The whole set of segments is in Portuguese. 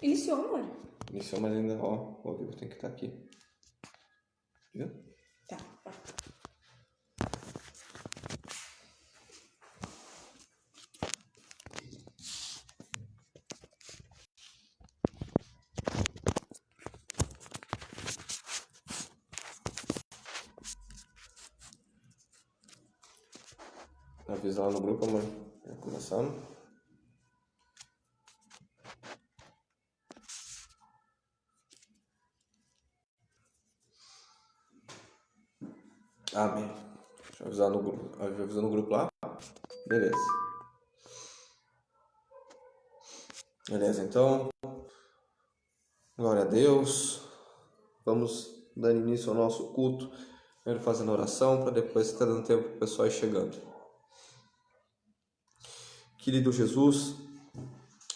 Iniciou, amor. Iniciou, mas ainda, o ao vivo tem que estar aqui. Viu? Tá. Avisa lá no grupo, amor. Começando. Amém. Deixa eu avisar no grupo. Avisar no grupo lá. Beleza. Beleza, então. Glória a Deus. Vamos dar início ao nosso culto. Primeiro fazendo oração, para depois estar dando tempo para o pessoal ir chegando. Querido Jesus,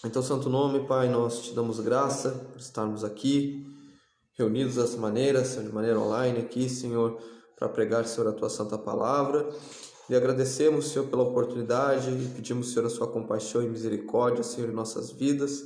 em teu santo nome, Pai, nós te damos graça por estarmos aqui, reunidos dessa maneira, Senhor, de maneira online aqui, Senhor, para pregar, Senhor, a tua santa palavra. E agradecemos, Senhor, pela oportunidade e pedimos, Senhor, a sua compaixão e misericórdia, Senhor, em nossas vidas.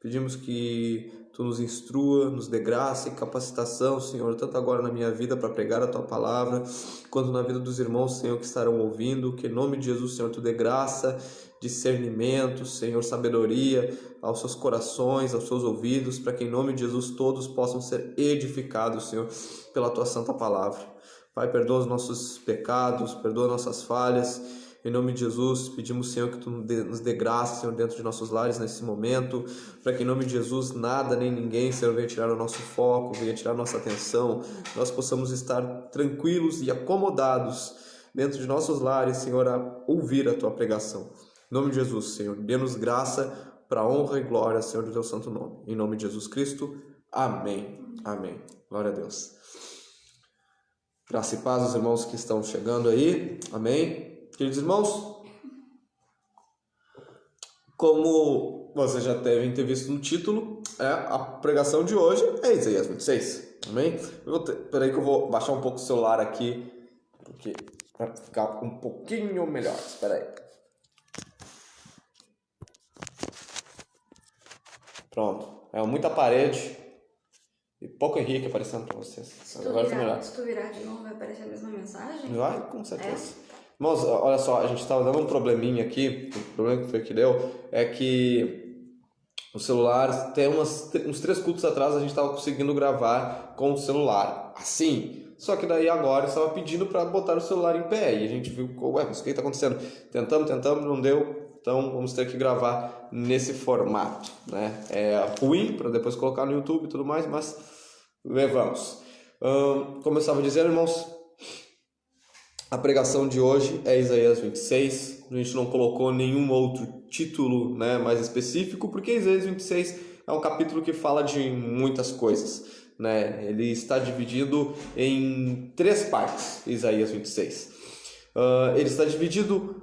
Pedimos que tu nos instrua, nos dê graça e capacitação, Senhor, tanto agora na minha vida para pregar a tua palavra, quanto na vida dos irmãos, Senhor, que estarão ouvindo. Que em nome de Jesus, Senhor, tu dê graça, discernimento, Senhor, sabedoria aos seus corações, aos seus ouvidos, para que em nome de Jesus todos possam ser edificados, Senhor, pela tua santa palavra. Pai, perdoa os nossos pecados, perdoa nossas falhas. Em nome de Jesus, pedimos, Senhor, que tu nos dê graça, Senhor, dentro de nossos lares nesse momento, para que em nome de Jesus nada nem ninguém, Senhor, venha tirar o nosso foco, venha tirar a nossa atenção, nós possamos estar tranquilos e acomodados dentro de nossos lares, Senhor, a ouvir a tua pregação. Em nome de Jesus, Senhor, dê-nos graça para a honra e glória, Senhor, do teu santo nome. Em nome de Jesus Cristo, amém. Amém. Glória a Deus. Graça e paz aos irmãos que estão chegando aí. Amém. Queridos irmãos, como vocês já devem ter visto no título, a pregação de hoje é Isaías 26. Amém? Peraí que eu vou baixar um pouco o celular aqui, porque vai ficar um pouquinho melhor. Espera aí. Pronto. É muita parede e pouco Henrique aparecendo para vocês. Se tu virar de novo, vai aparecer a mesma mensagem? Vai, com certeza. Irmãos, olha só, a gente estava dando um probleminha aqui. O problema que foi que deu é que o celular, tem uns 3 cultos atrás, a gente estava conseguindo gravar com o celular, assim. Só que daí agora estava pedindo para botar o celular em pé. E a gente viu, mas o que está acontecendo? Tentamos, não deu. Então vamos ter que gravar nesse formato, né? É ruim para depois colocar no YouTube e tudo mais, mas levamos. Como eu estava dizendo, irmãos, a pregação de hoje é Isaías 26. A gente não colocou nenhum outro título, né, mais específico, porque Isaías 26 é um capítulo que fala de muitas coisas, né? Ele está dividido em 3 partes, Isaías 26. Ele está dividido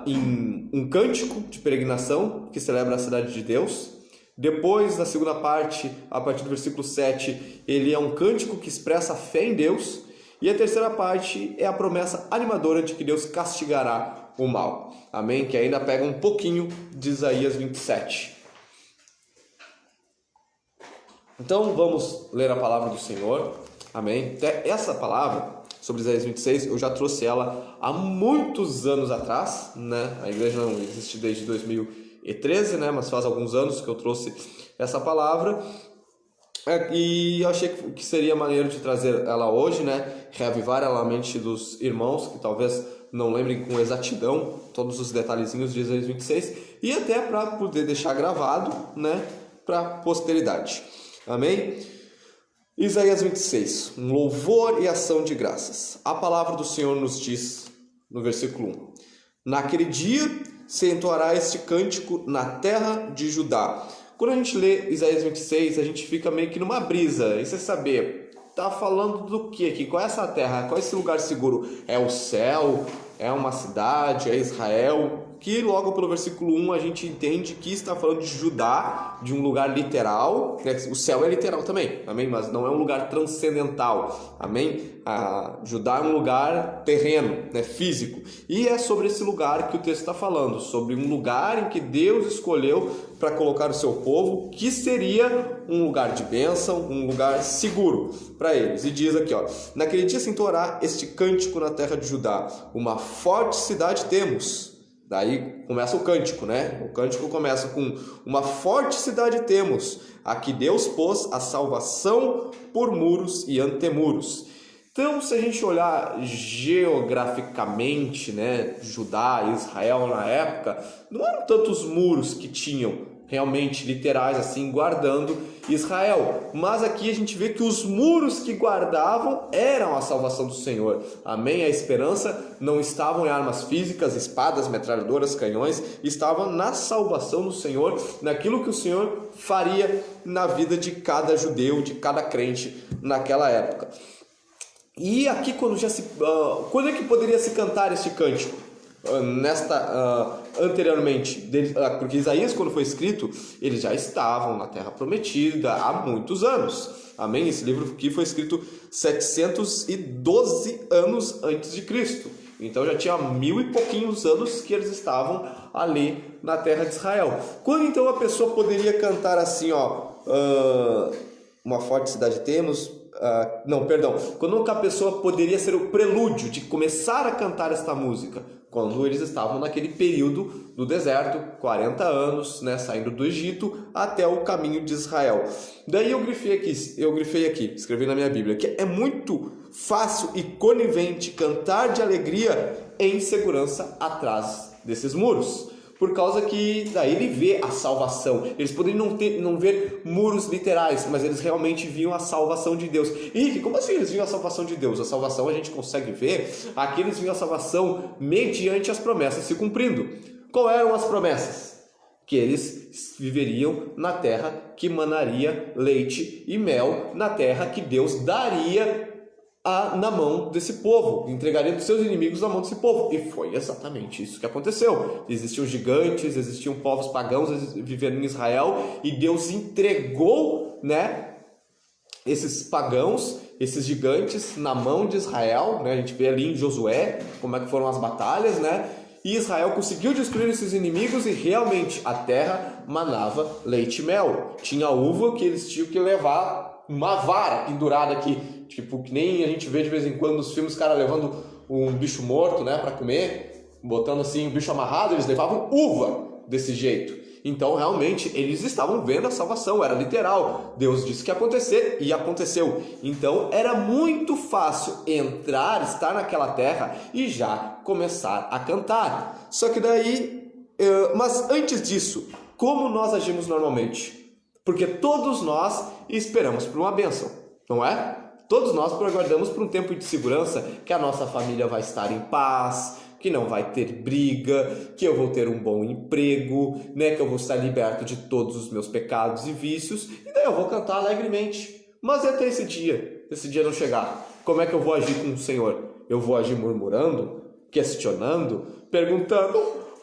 em um cântico de peregrinação que celebra a cidade de Deus. Depois, na segunda parte, a partir do versículo 7, ele é um cântico que expressa a fé em Deus. E a terceira parte é a promessa animadora de que Deus castigará o mal. Amém? Que ainda pega um pouquinho de Isaías 27. Então vamos ler a palavra do Senhor. Amém? Essa palavra sobre Isaías 26, eu já trouxe ela há muitos anos atrás, né? A igreja não existe desde 2013, né? Mas faz alguns anos que eu trouxe essa palavra. E eu achei que seria maneiro de trazer ela hoje, né? Reavivar a mente dos irmãos que talvez não lembrem com exatidão todos os detalhezinhos de Isaías 26 e até para poder deixar gravado, né? Para a posteridade. Amém? Isaías 26, um louvor e ação de graças. A palavra do Senhor nos diz no versículo 1: Naquele dia se entoará este cântico na terra de Judá. Quando a gente lê Isaías 26, a gente fica meio que numa brisa. E você saber, tá falando do que aqui? Qual é essa terra? Qual é esse lugar seguro? É o céu? É uma cidade? É Israel? que logo pelo versículo 1 a gente entende que está falando de Judá, de um lugar literal, né? O céu é literal também, amém? Mas não é um lugar transcendental, amém? Judá é um lugar terreno, né? Físico, e é sobre esse lugar que o texto está falando, sobre um lugar em que Deus escolheu para colocar o seu povo, que seria um lugar de bênção, um lugar seguro para eles. E diz aqui, ó: naquele dia se entoará este cântico na terra de Judá, uma forte cidade temos. Daí começa o cântico, né? O cântico começa com: uma forte cidade temos, a que Deus pôs a salvação por muros e antemuros. Então, se a gente olhar geograficamente, né, Judá e Israel na época, não eram tantos muros que tinham realmente literais assim guardando Israel, mas aqui a gente vê que os muros que guardavam eram a salvação do Senhor, amém? A esperança não estava em armas físicas, espadas, metralhadoras, canhões, estava na salvação do Senhor, naquilo que o Senhor faria na vida de cada judeu, de cada crente naquela época. E aqui quando é que poderia se cantar este cântico? Anteriormente, porque Isaías, quando foi escrito, eles já estavam na Terra Prometida há muitos anos, amém? Esse livro aqui foi escrito 712 anos antes de Cristo, então já tinha 1000 e pouquinhos anos que eles estavam ali na terra de Israel. Quando então a pessoa poderia cantar assim, uma forte cidade temos? Quando a pessoa poderia ser o prelúdio de começar a cantar esta música? Quando eles estavam naquele período do deserto, 40 anos, né, saindo do Egito até o caminho de Israel. Daí eu grifei aqui, escrevi na minha Bíblia, que é muito fácil e conivente cantar de alegria em segurança atrás desses muros. Por causa que daí ele vê a salvação. Eles poderiam não ver muros literais, mas eles realmente viam a salvação de Deus. E como assim eles viam a salvação de Deus? A salvação a gente consegue ver, aqui eles viam a salvação mediante as promessas se cumprindo. Qual eram as promessas? Que eles viveriam na terra que manaria leite e mel, na terra que Deus daria na mão desse povo, entregaria dos seus inimigos na mão desse povo. E foi exatamente isso que aconteceu. Existiam gigantes, existiam povos pagãos vivendo em Israel, e Deus entregou, né, esses pagãos, esses gigantes na mão de Israel, né? A gente vê ali em Josué como é que foram as batalhas, né? E Israel conseguiu destruir esses inimigos e realmente a terra manava leite e mel. Tinha uva que eles tinham que levar uma vara pendurada aqui, tipo, que nem a gente vê de vez em quando nos filmes, os caras levando um bicho morto, né, para comer, botando assim o bicho amarrado, eles levavam uva desse jeito. Então realmente eles estavam vendo a salvação, era literal. Deus disse que ia acontecer e aconteceu. Então era muito fácil estar naquela terra e já começar a cantar. Só que daí, mas antes disso, como nós agimos normalmente? Porque todos nós esperamos por uma bênção, não é? Todos nós aguardamos por um tempo de segurança, que a nossa família vai estar em paz, que não vai ter briga, que eu vou ter um bom emprego, né, que eu vou estar liberto de todos os meus pecados e vícios, e daí eu vou cantar alegremente. Mas até esse dia não chegar, como é que eu vou agir com o Senhor? Eu vou agir murmurando, questionando, perguntando: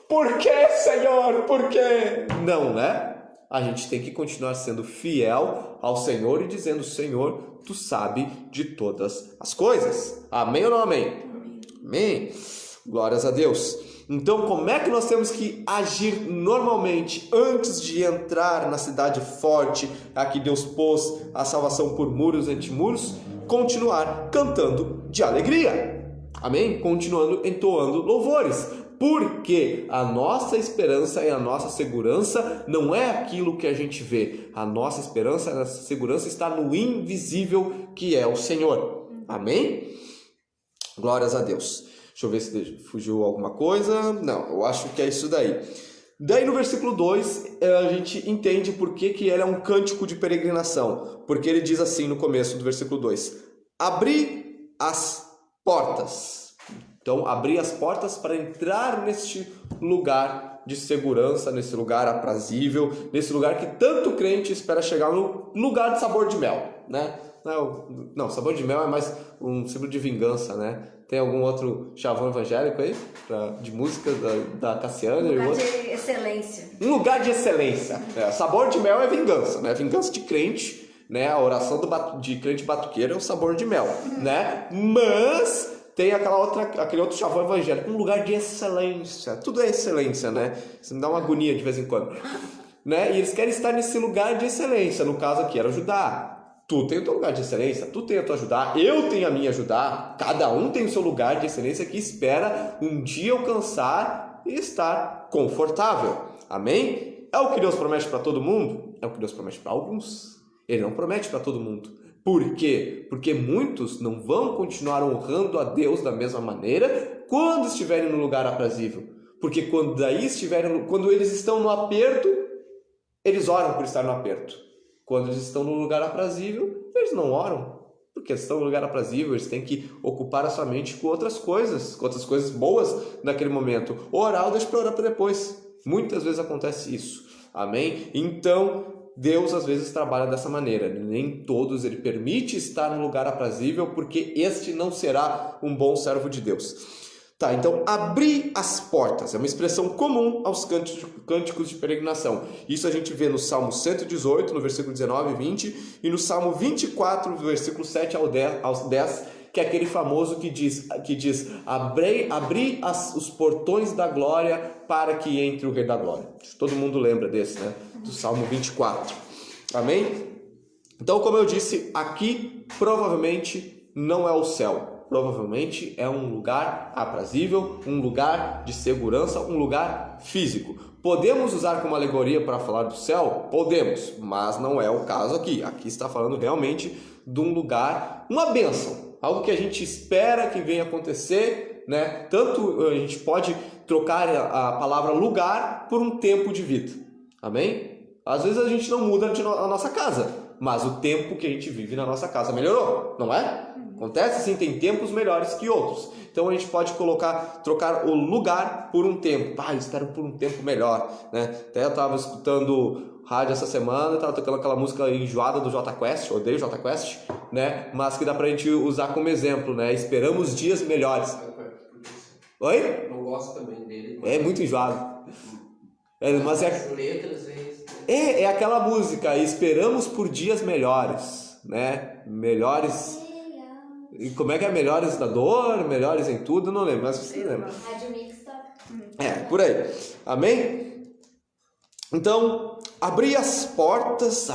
por que, Senhor? Por quê? Não, né? A gente tem que continuar sendo fiel ao Senhor e dizendo: Senhor, Tu sabe de todas as coisas. Amém ou não amém? Amém. Glórias a Deus. Então, como é que nós temos que agir normalmente antes de entrar na cidade forte, a que Deus pôs a salvação por muros e antimuros? Continuar cantando de alegria. Amém? Continuando entoando louvores. Porque a nossa esperança e a nossa segurança não é aquilo que a gente vê. A nossa esperança e a nossa segurança está no invisível, que é o Senhor. Amém? Glórias a Deus. Deixa eu ver se fugiu alguma coisa. Não, eu acho que é isso daí. Daí no versículo 2, a gente entende por que ele é um cântico de peregrinação. Porque ele diz assim no começo do versículo 2: abri as portas. Então, abrir as portas para entrar neste lugar de segurança, nesse lugar aprazível, nesse lugar que tanto crente espera chegar, no lugar de sabor de mel, né? Não, sabor de mel é mais um símbolo de vingança, né? Tem algum outro chavão evangélico aí? De música da Cassiane? Um lugar de excelência. Um lugar de excelência. Sabor de mel é vingança, né? Vingança de crente, né? A oração de crente batuqueiro é o sabor de mel, né? Mas tem aquele outro chavão evangélico, um lugar de excelência. Tudo é excelência, né? Isso me dá uma agonia de vez em quando. Né? E eles querem estar nesse lugar de excelência. No caso aqui era Judá. Tu tem o teu lugar de excelência, tu tem a tua Judá, eu tenho a minha Judá. Cada um tem o seu lugar de excelência que espera um dia alcançar e estar confortável. Amém? É o que Deus promete para todo mundo? É o que Deus promete para alguns. Ele não promete para todo mundo. Por quê? Porque muitos não vão continuar honrando a Deus da mesma maneira quando estiverem no lugar aprazível. Porque quando eles estão no aperto, eles oram por estar no aperto. Quando eles estão no lugar aprazível, eles não oram. Porque eles estão no lugar aprazível, eles têm que ocupar a sua mente com outras coisas boas naquele momento. Orar ou deixa para orar para depois. Muitas vezes acontece isso. Amém? Então, Deus às vezes trabalha dessa maneira. Nem todos ele permite estar no lugar aprazível, porque este não será um bom servo de Deus. Tá, então, abrir as portas é uma expressão comum aos cânticos de peregrinação. Isso a gente vê no Salmo 118, no versículo 19 e 20, e no Salmo 24, do versículo 7 aos 10, que é aquele famoso que diz abri os portões da glória para que entre o Rei da Glória. Todo mundo lembra desse, né? Do Salmo 24. Amém? Então, como eu disse, aqui provavelmente não é o céu. Provavelmente é um lugar aprazível, um lugar de segurança, um lugar físico. Podemos usar como alegoria para falar do céu? Podemos, mas não é o caso aqui. Aqui está falando realmente de um lugar, uma bênção, algo que a gente espera que venha acontecer, né? Tanto a gente pode trocar a palavra lugar por um tempo de vida. Amém? Às vezes a gente não muda a nossa casa, mas o tempo que a gente vive na nossa casa melhorou, não é? Acontece sim, tem tempos melhores que outros. Então a gente pode trocar o lugar por um tempo. Eu espero por um tempo melhor, né? Até eu estava escutando rádio essa semana, estava tocando aquela música enjoada do Jota Quest, odeio Jota Quest, né? Mas que dá pra gente usar como exemplo, né? Esperamos dias melhores. Oi? Não gosto também dele. É muito enjoado. Mas é aquela música, esperamos por dias melhores, né? Melhores. E como é que é? Melhores da dor, melhores em tudo, não lembro, mas você lembra. Rádio Mixta. Por aí. Amém? Então, abrir as portas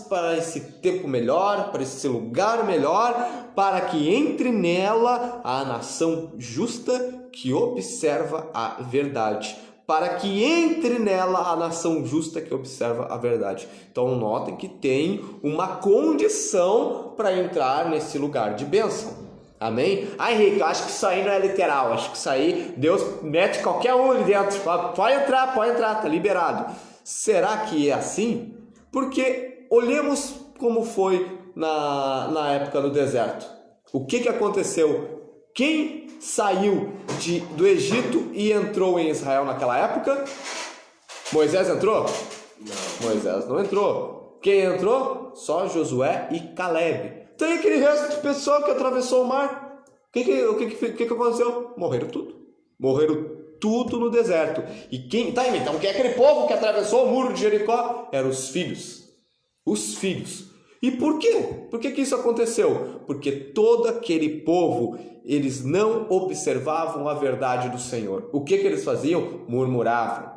para esse tempo melhor, para esse lugar melhor, para que entre nela a nação justa que observa a verdade. Para que entre nela a nação justa que observa a verdade. Então notem que tem uma condição para entrar nesse lugar de bênção. Amém? Henrique, eu acho que isso aí não é literal. Acho que isso aí, Deus mete qualquer um ali dentro. Fala, pode entrar, tá liberado. Será que é assim? Porque olhemos como foi na época do deserto. O que aconteceu? Quem saiu do Egito e entrou em Israel naquela época? Moisés entrou? Não. Moisés não entrou. Quem entrou? Só Josué e Caleb. Tem aquele resto de pessoal que atravessou o mar. O que aconteceu? Morreram tudo no deserto. E então quem é aquele povo que atravessou o muro de Jericó? Eram os filhos. Os filhos. E por quê? Por que isso aconteceu? Porque todo aquele povo, eles não observavam a verdade do Senhor. O que eles faziam? Murmuravam.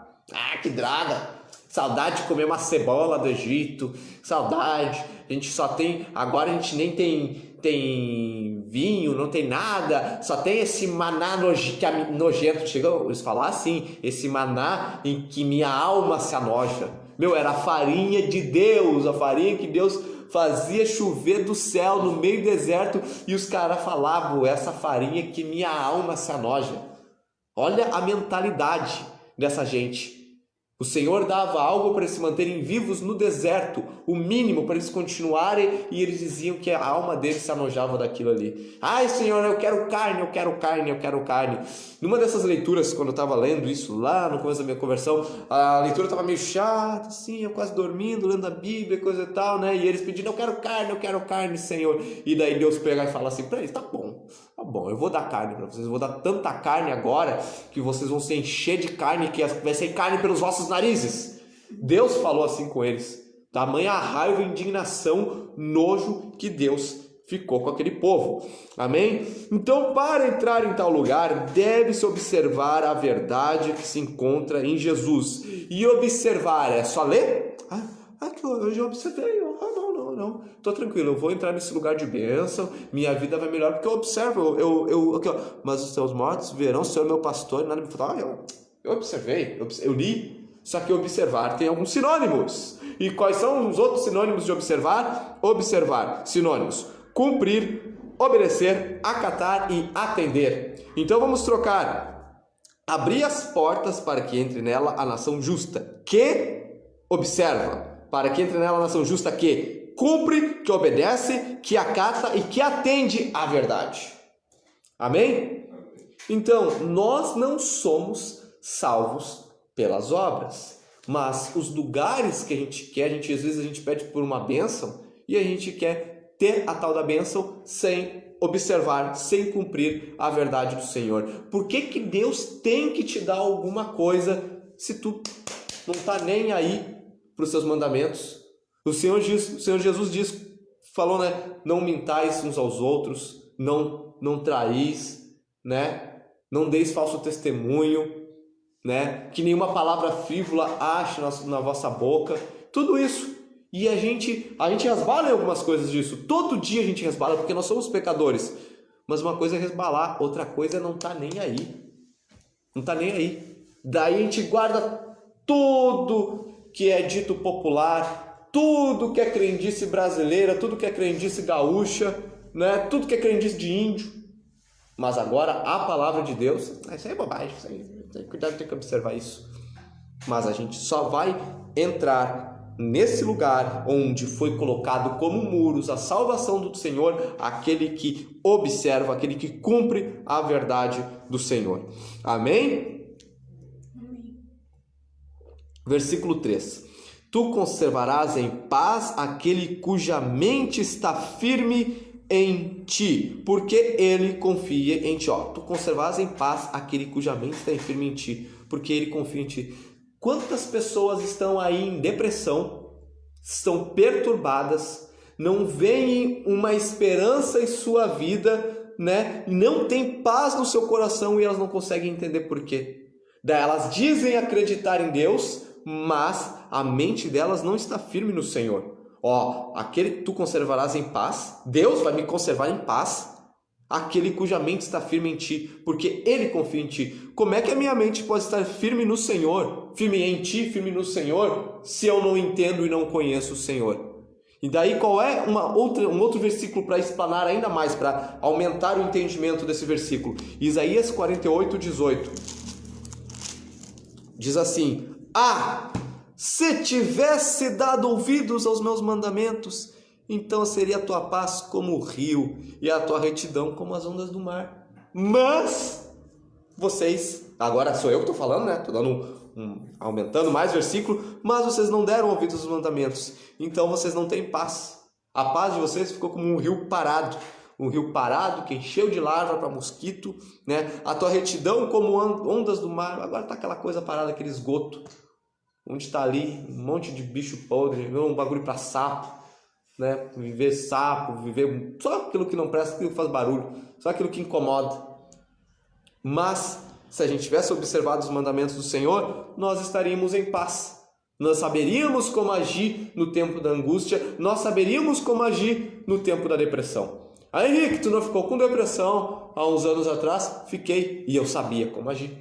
Que droga! Saudade de comer uma cebola do Egito. Saudade. A gente só tem... Agora a gente nem tem vinho, não tem nada. Só tem esse maná nojento. Chegou eles falar assim, esse maná em que minha alma se anoja. Era a farinha de Deus, a farinha que Deus fazia chover do céu no meio do deserto, e os caras falavam, essa farinha que minha alma se anoja. Olha a mentalidade dessa gente. O Senhor dava algo para eles se manterem vivos no deserto, o mínimo para eles continuarem, e eles diziam que a alma deles se anojava daquilo ali. Ai, Senhor, eu quero carne, eu quero carne, eu quero carne. Numa dessas leituras, quando eu estava lendo isso lá no começo da minha conversão, a leitura estava meio chata, assim, eu quase dormindo, lendo a Bíblia, coisa e tal, né? E eles pedindo, eu quero carne, Senhor. E daí Deus pega e fala assim para eles, tá bom, eu vou dar carne para vocês, eu vou dar tanta carne agora que vocês vão se encher de carne, que vai ser carne pelos vossos narizes. Deus falou assim com eles. Tamanha a raiva, indignação, nojo que Deus ficou com aquele povo. Amém? Então, para entrar em tal lugar, deve-se observar a verdade que se encontra em Jesus. E observar é só ler? Eu já observei. Não. Tô tranquilo, eu vou entrar nesse lugar de bênção, minha vida vai melhor, porque eu observo, aqui, ó, mas os seus mortos verão o Senhor meu pastor, e nada me fala, eu observei, eu li, só que observar tem alguns sinônimos. E quais são os outros sinônimos de observar? Observar, sinônimos: cumprir, obedecer, acatar e atender. Então vamos trocar. Abrir as portas para que entre nela a nação justa, que observa, para que entre nela a nação justa que cumpre, que obedece, que acata e que atende à verdade. Amém? Então, nós não somos salvos pelas obras, mas os lugares que a gente quer, às vezes a gente pede por uma bênção e a gente quer ter a tal da bênção sem observar, sem cumprir a verdade do Senhor. Por que Deus tem que te dar alguma coisa se tu não está nem aí para os seus mandamentos? O Senhor Jesus falou, né? Não mintais uns aos outros, não traís, né? Não deis falso testemunho, né? Que nenhuma palavra frívola ache na vossa boca. Tudo isso. E a gente resbala em algumas coisas disso. Todo dia a gente resbala porque nós somos pecadores. Mas uma coisa é resbalar, outra coisa é não estar nem aí. Não está nem aí. Daí a gente guarda tudo que é dito popular, tudo que é crendice brasileira, tudo que é crendice gaúcha, né? Tudo que é crendice de índio. Mas agora a palavra de Deus, isso aí é bobagem, isso aí, tem cuidado, tem que observar isso. Mas a gente só vai entrar nesse lugar onde foi colocado como muros a salvação do Senhor, aquele que observa, aquele que cumpre a verdade do Senhor. Amém? Amém. Versículo 3. Tu conservarás em paz aquele cuja mente está firme em ti, porque ele confia em ti. Tu conservarás em paz aquele cuja mente está firme em ti, porque ele confia em ti. Quantas pessoas estão aí em depressão, estão perturbadas, não veem uma esperança em sua vida, né? Não tem paz no seu coração e elas não conseguem entender por quê. Daí elas dizem acreditar em Deus, mas a mente delas não está firme no Senhor. Aquele que tu conservarás em paz, Deus vai me conservar em paz, aquele cuja mente está firme em ti, porque ele confia em ti. Como é que a minha mente pode estar firme no Senhor, firme em ti, firme no Senhor, se eu não entendo e não conheço o Senhor? E daí qual é um outro versículo para explanar ainda mais, para aumentar o entendimento desse versículo? Isaías 48:18 diz assim: se tivesse dado ouvidos aos meus mandamentos, então seria a tua paz como o rio e a tua retidão como as ondas do mar. Mas vocês, agora sou eu que estou falando, né? Estou aumentando mais versículo, mas vocês não deram ouvidos aos mandamentos, então vocês não têm paz. A paz de vocês ficou como um rio parado que encheu de larva para mosquito, né? A tua retidão como ondas do mar. Agora está aquela coisa parada, aquele esgoto, onde está ali um monte de bicho podre, um bagulho para sapo, né? Viver sapo, viver só aquilo que não presta, aquilo que faz barulho, só aquilo que incomoda. Mas se a gente tivesse observado os mandamentos do Senhor, nós estaríamos em paz. Nós saberíamos como agir no tempo da angústia, nós saberíamos como agir no tempo da depressão. Henrique, tu não ficou com depressão há uns anos atrás? Fiquei, e eu sabia como agir.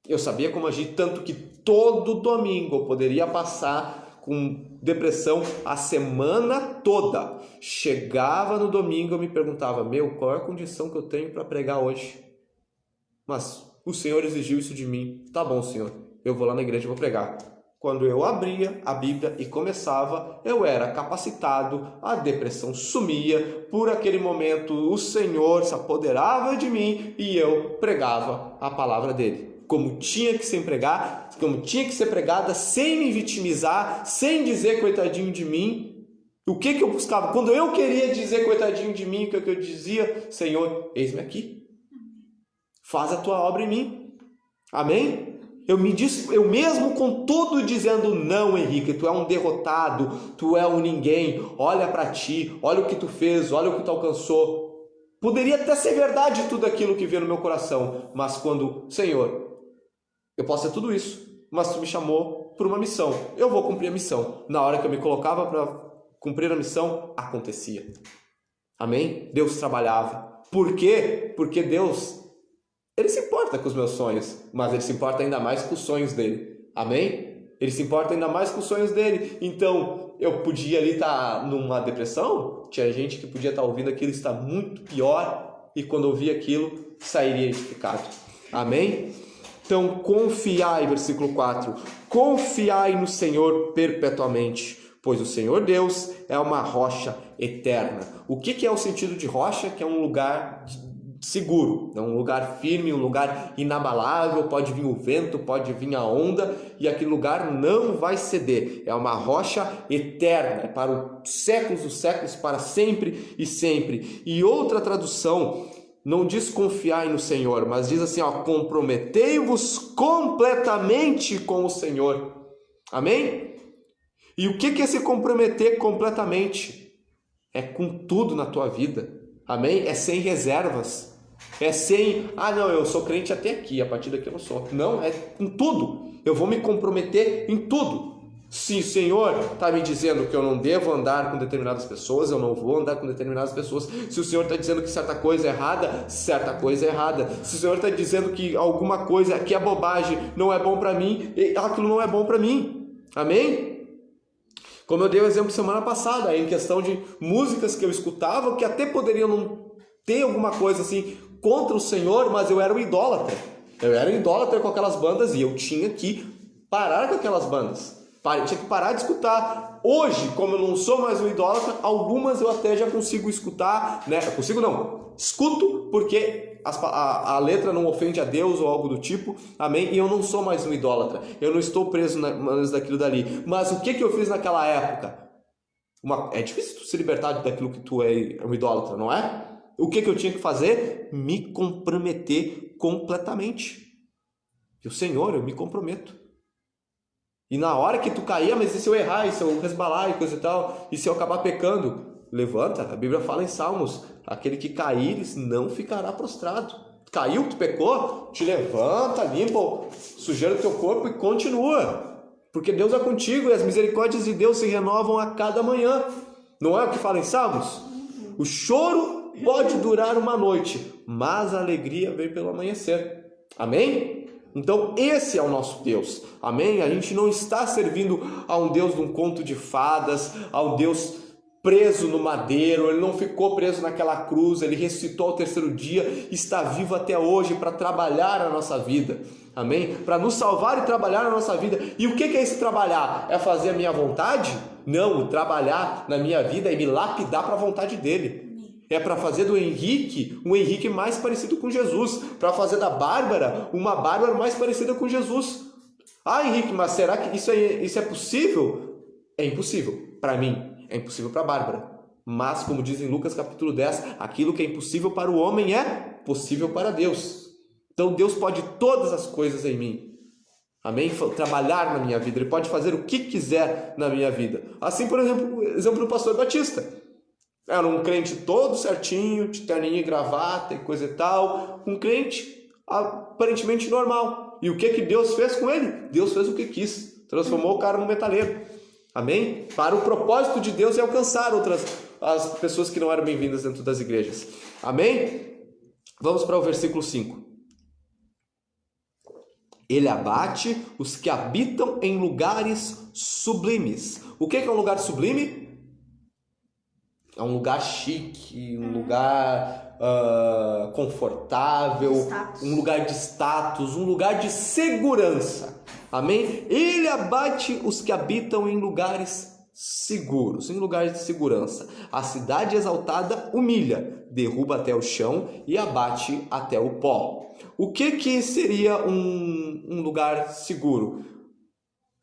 Eu sabia como agir, tanto que todo domingo eu poderia passar com depressão a semana toda. Chegava no domingo, eu me perguntava, qual é a condição que eu tenho para pregar hoje? Mas o Senhor exigiu isso de mim. Tá bom, Senhor, eu vou lá na igreja e vou pregar. Quando eu abria a Bíblia e começava, eu era capacitado, a depressão sumia, por aquele momento o Senhor se apoderava de mim e eu pregava a palavra dele. Como tinha que ser pregada, sem me vitimizar, sem dizer coitadinho de mim. O que eu buscava? Quando eu queria dizer coitadinho de mim, o que eu dizia? Senhor, eis-me aqui. Faz a tua obra em mim. Amém? Eu mesmo com tudo dizendo, não, Henrique, tu é um derrotado, tu é um ninguém, olha para ti, olha o que tu fez, olha o que tu alcançou. Poderia até ser verdade tudo aquilo que veio no meu coração, mas quando, Senhor, eu posso ser tudo isso, mas tu me chamou por uma missão, eu vou cumprir a missão. Na hora que eu me colocava para cumprir a missão, acontecia. Amém? Deus trabalhava. Por quê? Porque Deus, Ele se importa com os meus sonhos, mas Ele se importa ainda mais com os sonhos dele. Amém? Ele se importa ainda mais com os sonhos dele. Então, eu podia ali estar numa depressão, tinha gente que podia estar ouvindo aquilo e está muito pior, e quando ouvia aquilo, sairia edificado. Amém? Então, confiai, versículo 4, confiai no Senhor perpetuamente, pois o Senhor Deus é uma rocha eterna. O que é o sentido de rocha? Que é um lugar seguro, é um lugar firme, um lugar inabalável, pode vir o vento, pode vir a onda, e aquele lugar não vai ceder. É uma rocha eterna, é para os séculos dos séculos, para sempre e sempre. E outra tradução não diz confiai no Senhor, mas diz assim, comprometei-vos completamente com o Senhor. Amém? E o que é se comprometer completamente? É com tudo na tua vida. Amém? É sem reservas. É sem, não, eu sou crente até aqui, a partir daqui eu não sou. Não, é com tudo. Eu vou me comprometer em tudo. Se o Senhor está me dizendo que eu não devo andar com determinadas pessoas, eu não vou andar com determinadas pessoas. Se o Senhor está dizendo que certa coisa é errada, certa coisa é errada. Se o Senhor está dizendo que alguma coisa que é bobagem não é bom para mim, aquilo não é bom para mim. Amém? Como eu dei o exemplo semana passada, em questão de músicas que eu escutava, que até poderiam não ter alguma coisa assim contra o Senhor, mas eu era um idólatra. Eu era um idólatra com aquelas bandas e eu tinha que parar com aquelas bandas. Tinha que parar de escutar. Hoje, como eu não sou mais um idólatra, algumas eu até já consigo escutar, né? Consigo não, escuto porque a letra não ofende a Deus ou algo do tipo, amém? E eu não sou mais um idólatra, eu não estou preso daquilo dali. Mas o que eu fiz naquela época? É difícil tu se libertar daquilo que tu é um idólatra, não é? O que eu tinha que fazer? Me comprometer completamente. E o Senhor, eu me comprometo. E na hora que tu cair, mas e se eu errar, e se eu resbalar e coisa e tal, e se eu acabar pecando? Levanta, a Bíblia fala em Salmos, aquele que caíres não ficará prostrado. Caiu, tu pecou, te levanta, limpa a sujeira do teu corpo e continua. Porque Deus é contigo e as misericórdias de Deus se renovam a cada manhã. Não é o que fala em Salmos? O choro pode durar uma noite, mas a alegria vem pelo amanhecer. Amém? Então esse é o nosso Deus, amém? A gente não está servindo a um Deus de um conto de fadas, a um Deus preso no madeiro, Ele não ficou preso naquela cruz, Ele ressuscitou ao terceiro dia, está vivo até hoje para trabalhar a nossa vida, amém? Para nos salvar e trabalhar na nossa vida. E o que é esse trabalhar? É fazer a minha vontade? Não, o trabalhar na minha vida é me lapidar para a vontade dele. É para fazer do Henrique um Henrique mais parecido com Jesus. Para fazer da Bárbara uma Bárbara mais parecida com Jesus. Henrique, mas será que isso é possível? É impossível para mim. É impossível para a Bárbara. Mas, como diz em Lucas capítulo 10, aquilo que é impossível para o homem é possível para Deus. Então Deus pode todas as coisas em mim. Amém? Trabalhar na minha vida. Ele pode fazer o que quiser na minha vida. Assim, por exemplo, o exemplo do pastor Batista. Era um crente todo certinho, de terninho e gravata e coisa e tal. Um crente aparentemente normal. E o que Deus fez com ele? Deus fez o que quis. Transformou o cara num metaleiro. Amém? Para o propósito de Deus é alcançar as pessoas que não eram bem-vindas dentro das igrejas. Amém? Vamos para o versículo 5. Ele abate os que habitam em lugares sublimes. O que é um lugar sublime? É um lugar chique, um lugar confortável, um lugar de status, um lugar de segurança. Amém? Ele abate os que habitam em lugares seguros, em lugares de segurança. A cidade exaltada humilha, derruba até o chão e abate até o pó. O que seria um lugar seguro?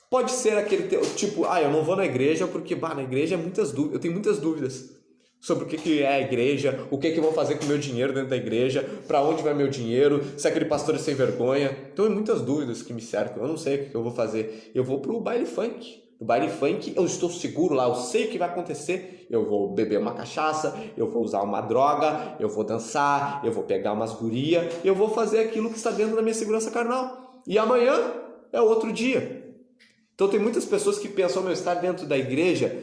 Pode ser aquele tipo, eu não vou na igreja porque na igreja eu tenho muitas dúvidas sobre o que é a igreja, o que eu vou fazer com o meu dinheiro dentro da igreja, para onde vai meu dinheiro, se aquele pastor é sem vergonha. Então, muitas dúvidas que me cercam, eu não sei o que eu vou fazer. Eu vou pro baile funk. No baile funk eu estou seguro lá, eu sei o que vai acontecer. Eu vou beber uma cachaça, eu vou usar uma droga, eu vou dançar, eu vou pegar umas gurias, eu vou fazer aquilo que está dentro da minha segurança carnal. E amanhã é outro dia. Então tem muitas pessoas que pensam, estar dentro da igreja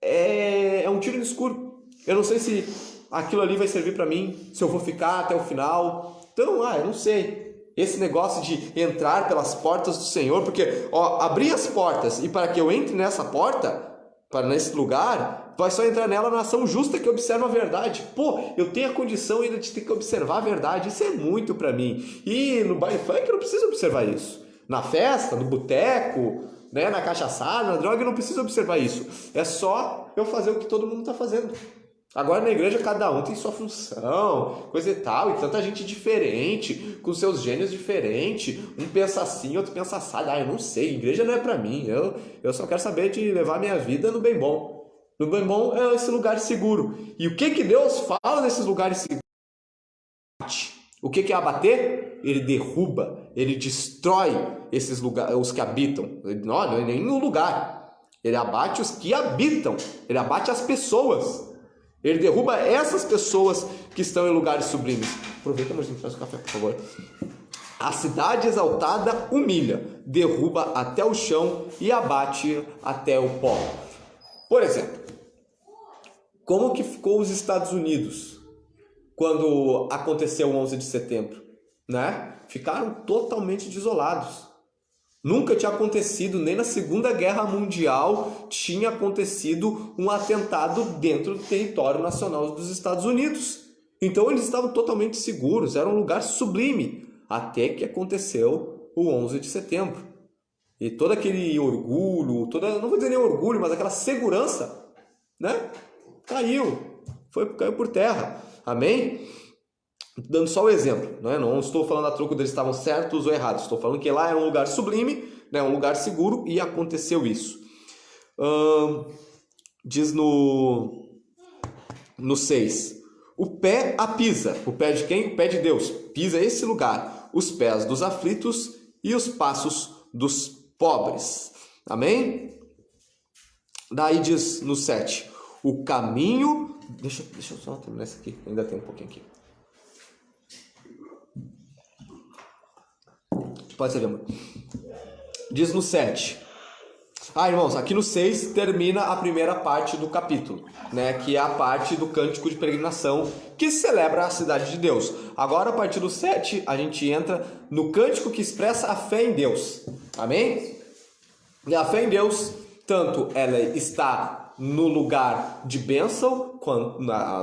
é um tiro no escuro. Eu não sei se aquilo ali vai servir para mim, se eu vou ficar até o final. Então, eu não sei. Esse negócio de entrar pelas portas do Senhor, porque, abrir as portas e para que eu entre nessa porta, nesse lugar, vai só entrar nela na ação justa que observa a verdade. Eu tenho a condição ainda de ter que observar a verdade. Isso é muito para mim. E no baile funk eu não preciso observar isso. Na festa, no boteco, na cachaçada, na droga, eu não preciso observar isso. É só eu fazer o que todo mundo está fazendo. Agora na igreja cada um tem sua função, coisa e tal, e tanta gente diferente, com seus gênios diferentes, um pensa assim, outro pensa assado. Eu não sei, igreja não é pra mim, eu só quero saber de levar minha vida no bem bom. No bem bom é esse lugar seguro. E o que Deus fala nesses lugares seguros? O que é abater? Ele derruba, ele destrói esses lugares, os que habitam. Não é nenhum lugar. Ele abate os que habitam, ele abate as pessoas. Ele derruba essas pessoas que estão em lugares sublimes. Aproveita, mas traz o café, por favor. A cidade exaltada humilha, derruba até o chão e abate até o pó. Por exemplo, como que ficou os Estados Unidos quando aconteceu o 11 de setembro? Ficaram totalmente desolados. Nunca tinha acontecido, nem na Segunda Guerra Mundial tinha acontecido um atentado dentro do território nacional dos Estados Unidos. Então eles estavam totalmente seguros, era um lugar sublime, até que aconteceu o 11 de setembro. E todo aquele orgulho, não vou dizer nem orgulho, mas aquela segurança, caiu por terra. Amém? Dando só o exemplo, não estou falando a troco deles estavam certos ou errados, estou falando que lá é um lugar sublime, um lugar seguro, e aconteceu isso. Diz no 6, o pé a pisa. O pé de quem? O pé de Deus. Pisa esse lugar, os pés dos aflitos e os passos dos pobres. Amém? Daí diz no 7, o caminho... Deixa eu só terminar isso aqui, ainda tem um pouquinho aqui. Pode ser, amor. Diz no 7. Irmãos, aqui no 6 termina a primeira parte do capítulo, que é a parte do cântico de peregrinação que celebra a cidade de Deus. Agora, a partir do 7, a gente entra no cântico que expressa a fé em Deus. Amém? E a fé em Deus, tanto ela está no lugar de bênção,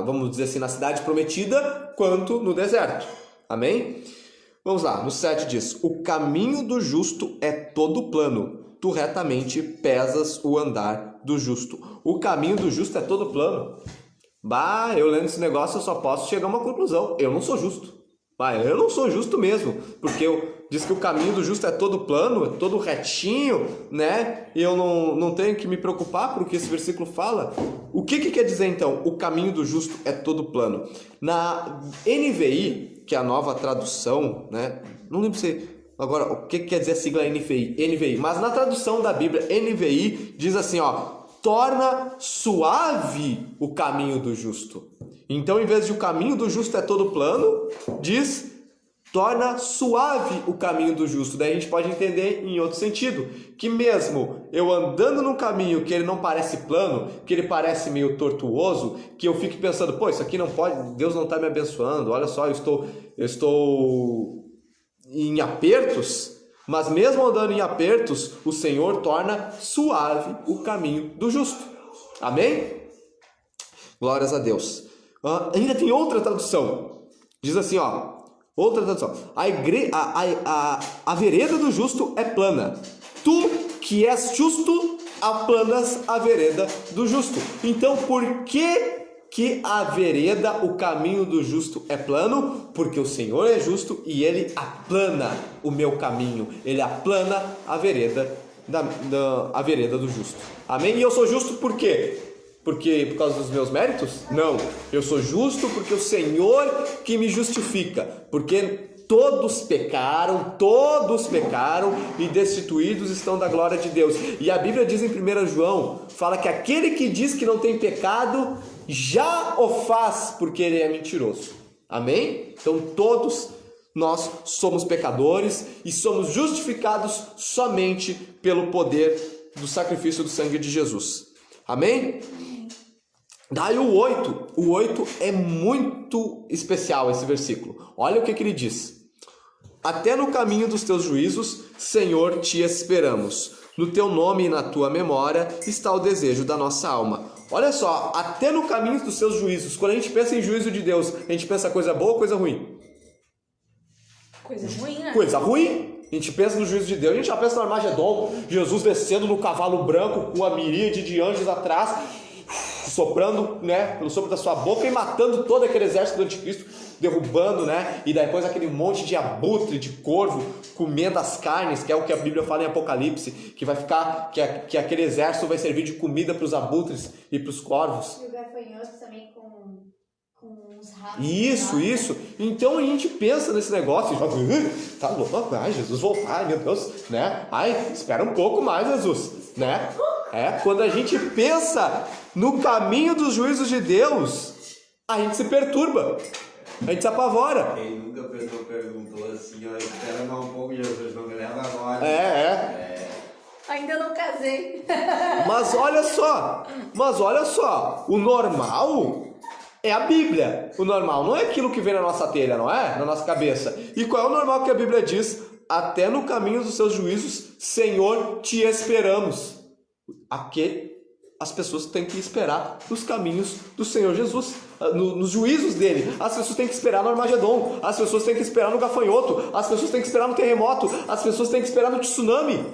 vamos dizer assim, na cidade prometida, quanto no deserto. Amém? Vamos lá, no 7 diz, o caminho do justo é todo plano, tu retamente pesas o andar do justo. O caminho do justo é todo plano. Eu lendo esse negócio eu só posso chegar a uma conclusão, eu não sou justo. Eu não sou justo mesmo, porque diz que o caminho do justo é todo plano, é todo retinho, E eu não tenho que me preocupar porque esse versículo fala. O que quer dizer então, o caminho do justo é todo plano? Na NVI, que é a nova tradução, não lembro se... Agora, o que quer dizer a sigla NVI? Mas na tradução da Bíblia, NVI diz assim, torna suave o caminho do justo. Então, em vez de o caminho do justo é todo plano, diz, torna suave o caminho do justo. Daí a gente pode entender em outro sentido, que mesmo eu andando num caminho que ele não parece plano, que ele parece meio tortuoso, que eu fique pensando, isso aqui não pode, Deus não está me abençoando, olha só, eu estou em apertos, mas mesmo andando em apertos, o Senhor torna suave o caminho do justo. Amém? Glórias a Deus. Ainda tem outra tradução. Diz assim, Outra tradução. A vereda do justo é plana. Tu que és justo, aplanas a vereda do justo. Então, por que a vereda, o caminho do justo é plano? Porque o Senhor é justo e Ele aplana o meu caminho. Ele aplana a vereda, a vereda do justo. Amém? E eu sou justo por quê? Porque por causa dos meus méritos? Não. Eu sou justo porque o Senhor que me justifica. Porque todos pecaram e destituídos estão da glória de Deus. E a Bíblia diz em 1 João, fala que aquele que diz que não tem pecado, já o faz porque ele é mentiroso. Amém? Então todos nós somos pecadores e somos justificados somente pelo poder do sacrifício do sangue de Jesus. Amém? Daí o 8 é muito especial esse versículo. Olha o que ele diz. Até no caminho dos teus juízos, Senhor, te esperamos. No teu nome e na tua memória está o desejo da nossa alma. Olha só, até no caminho dos seus juízos. Quando a gente pensa em juízo de Deus, a gente pensa coisa boa ou coisa ruim? Coisa ruim, né? Coisa ruim. A gente pensa no juízo de Deus, a gente já pensa no Armagedon, Jesus descendo no cavalo branco com a miríade de anjos atrás, soprando, né, pelo sopro da sua boca e matando todo aquele exército do anticristo, derrubando, né, e depois aquele monte de abutre, de corvo, comendo as carnes, que é o que a Bíblia fala em Apocalipse, que vai ficar, que aquele exército vai servir de comida para os abutres e para os corvos. E o gafanhoto também com os rabos. Isso. Então a gente pensa nesse negócio, tá louco, ai, Jesus voltar, ai meu Deus, né? Ai, espera um pouco mais, Jesus, né? Quando a gente pensa no caminho dos juízos de Deus, a gente se perturba, a gente se apavora. Quem nunca perguntou assim, ó, espera mais um pouco, Jesus, não me leva agora. Ainda não casei. Mas olha só, o normal é a Bíblia. O normal não é aquilo que vem na nossa telha, não é? Na nossa cabeça. E qual é o normal que a Bíblia diz? Até no caminho dos seus juízos, Senhor, te esperamos. Aqui as pessoas têm que esperar nos caminhos do Senhor Jesus, nos juízos dele. As pessoas têm que esperar no Armagedon, as pessoas têm que esperar no gafanhoto, as pessoas têm que esperar no terremoto, as pessoas têm que esperar no tsunami.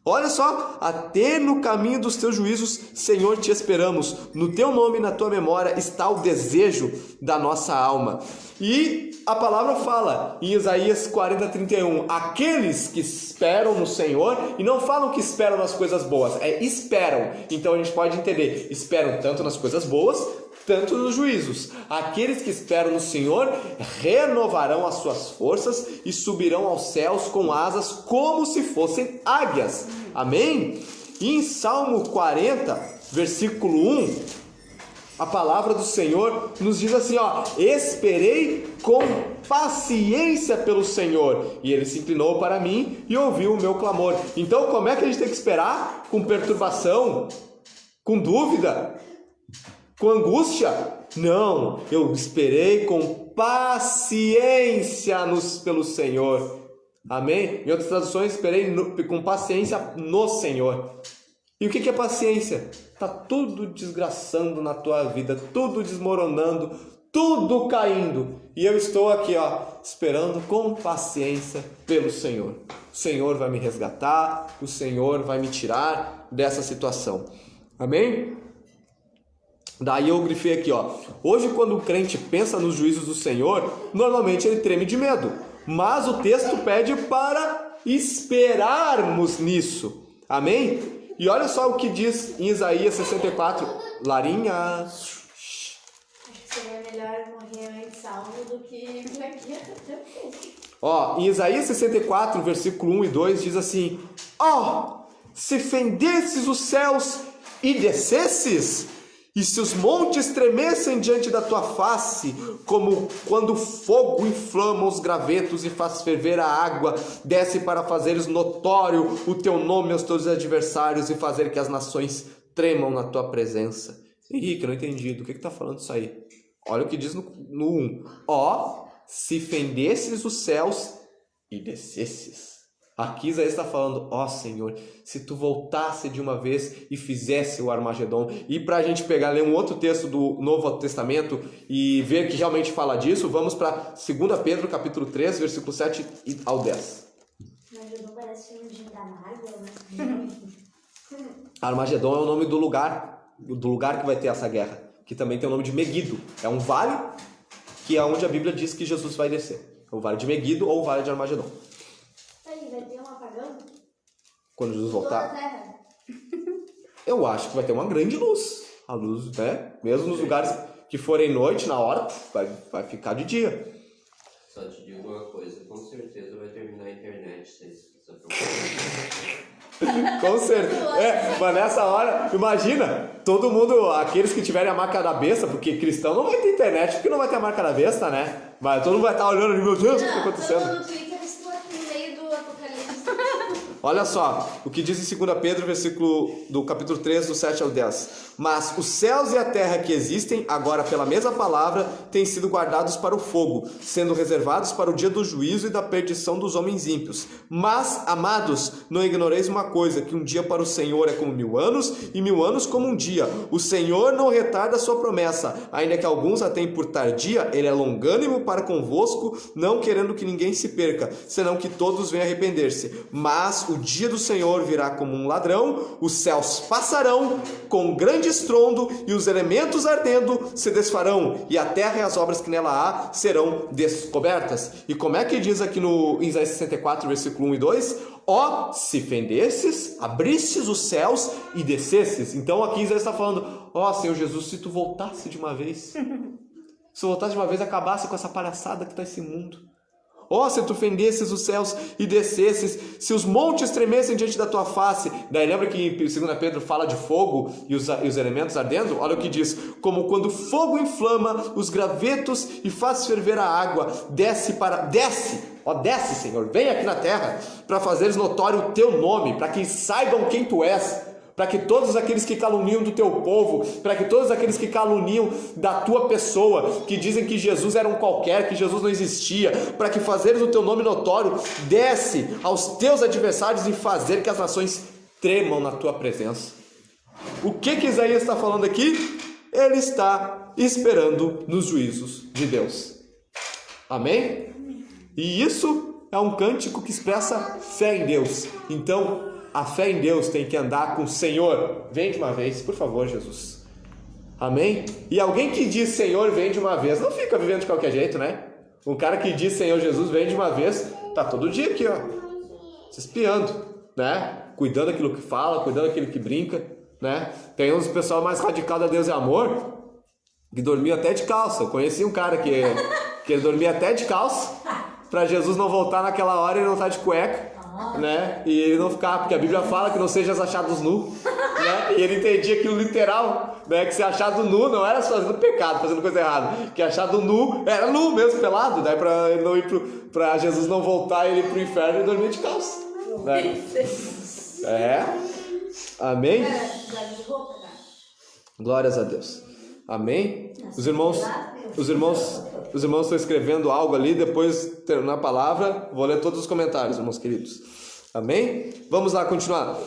Olha só, até no caminho dos teus juízos, Senhor, te esperamos. No teu nome e na tua memória está o desejo da nossa alma. E a palavra fala em Isaías 40:31, aqueles que esperam no Senhor, e não falam que esperam nas coisas boas, esperam. Então a gente pode entender, esperam tanto nas coisas boas, tanto nos juízos. Aqueles que esperam no Senhor renovarão as suas forças e subirão aos céus com asas como se fossem águias. Amém? E em Salmo 40, versículo 1, a palavra do Senhor nos diz assim, ó: esperei com paciência pelo Senhor, e Ele se inclinou para mim e ouviu o meu clamor. Então, como é que a gente tem que esperar? Com perturbação? Com dúvida? Com angústia? Não, eu esperei com paciência pelo Senhor. Amém? Em outras traduções, esperei com paciência no Senhor. E o que é paciência? Está tudo desgraçando na tua vida, tudo desmoronando, tudo caindo. E eu estou aqui, esperando com paciência pelo Senhor. O Senhor vai me resgatar, o Senhor vai me tirar dessa situação. Amém? Daí eu grifei aqui, hoje quando o crente pensa nos juízos do Senhor, normalmente ele treme de medo. Mas o texto pede para esperarmos nisso. Amém? E olha só o que diz em Isaías 64. Larinha. Acho que seria melhor morrer antes salvo do que aqui. Em Isaías 64, versículo 1 e 2 diz assim: se fendesses os céus e descesses, e se os montes tremessem diante da tua face, como quando o fogo inflama os gravetos e faz ferver a água, desce para fazeres notório o teu nome aos teus adversários e fazer que as nações tremam na tua presença. Henrique, eu não entendi. Do que está falando isso aí? Olha o que diz no 1. Se fendesses os céus e descesses. Aqui Isaías está falando, ó Senhor, se tu voltasse de uma vez e fizesse o Armagedon. E para a gente ler um outro texto do Novo Testamento e ver que realmente fala disso, vamos para 2 Pedro capítulo 3, versículo 7 ao 10. Armagedon parece filme de da Marvel, né? Armagedon é o nome do lugar que vai ter essa guerra, que também tem o nome de Megido. É um vale que é onde a Bíblia diz que Jesus vai descer. É o vale de Megido ou o vale de Armagedon. Aí, vai ter um apagão? Quando Jesus Toda a voltar, Terra. eu acho que vai ter uma grande luz. A luz, né? Mesmo nos lugares que forem noite, na hora, vai ficar de dia. Só te digo uma coisa, com certeza vai terminar a internet sem essa proposta. Com certeza. Mas nessa hora, imagina, todo mundo, aqueles que tiverem a marca da besta, porque cristão não vai ter internet, porque não vai ter a marca da besta, né? Mas todo mundo vai estar olhando ali, meu Deus, o que está acontecendo? Todo mundo no Twitter, estou aqui no meio do apocalipse. Olha só, o que diz em 2 Pedro, versículo do capítulo 3, do 7 ao 10. Mas os céus e a terra que existem, agora pela mesma palavra, têm sido guardados para o fogo, sendo reservados para o dia do juízo e da perdição dos homens ímpios. Mas, amados, não ignoreis uma coisa, que um dia para o Senhor é como 1000 anos, e 1000 anos como um dia. O Senhor não retarda a sua promessa, ainda que alguns a tenham por tardia, ele é longânimo para convosco, não querendo que ninguém se perca, senão que todos venham arrepender-se. Mas o dia do Senhor virá como um ladrão, os céus passarão com grande estrondo, e os elementos ardendo se desfarão, e a terra e as obras que nela há serão descobertas. E como é que diz aqui no Isaías 64, versículo 1 e 2? Ó, se fendesses, abrisses os céus e descesses. Então aqui Isaías está falando, ó Senhor Jesus, se tu voltasse de uma vez, se tu voltasse de uma vez, acabasse com essa palhaçada que está esse mundo. Ó, se tu fendesses os céus e descesses, se os montes tremessem diante da tua face. Daí lembra que em 2 Pedro fala de fogo e os elementos ardendo? Olha o que diz, como quando fogo inflama os gravetos e faz ferver a água, desce, Senhor, vem aqui na terra, para fazeres notório o teu nome, para que saibam quem tu és, para que todos aqueles que caluniam do teu povo, para que todos aqueles que caluniam da tua pessoa, que dizem que Jesus era um qualquer, que Jesus não existia, para que fazeres o teu nome notório, desce aos teus adversários e fazer que as nações tremam na tua presença. O que Isaías está falando aqui? Ele está esperando nos juízos de Deus. Amém? E isso é um cântico que expressa fé em Deus. Então, a fé em Deus tem que andar com o Senhor. Vem de uma vez, por favor, Jesus. Amém? E alguém que diz Senhor, vem de uma vez, não fica vivendo de qualquer jeito, né? Um cara que diz Senhor Jesus, vem de uma vez, tá todo dia aqui, ó, se espiando, né? Cuidando daquilo que fala, cuidando daquilo que brinca, né? Tem uns pessoal mais radical da Deus e Amor que dormia até de calça. Eu conheci um cara que ele dormia até de calça, para Jesus não voltar naquela hora e não estar de cueca, né? E ele não ficar, porque a Bíblia fala que não sejas achados nu, né? E ele entendia aquilo literal, né? Que ser achado nu não era fazendo pecado, fazendo coisa errada, que achado nu era nu mesmo, pelado, né? Para não ir para Jesus não voltar e ele ir pro inferno e dormir de calça, né? Amém? Glórias a Deus. Amém? Os irmãos estão escrevendo algo ali, depois na palavra, vou ler todos os comentários, irmãos queridos. Amém? Vamos lá, continuar.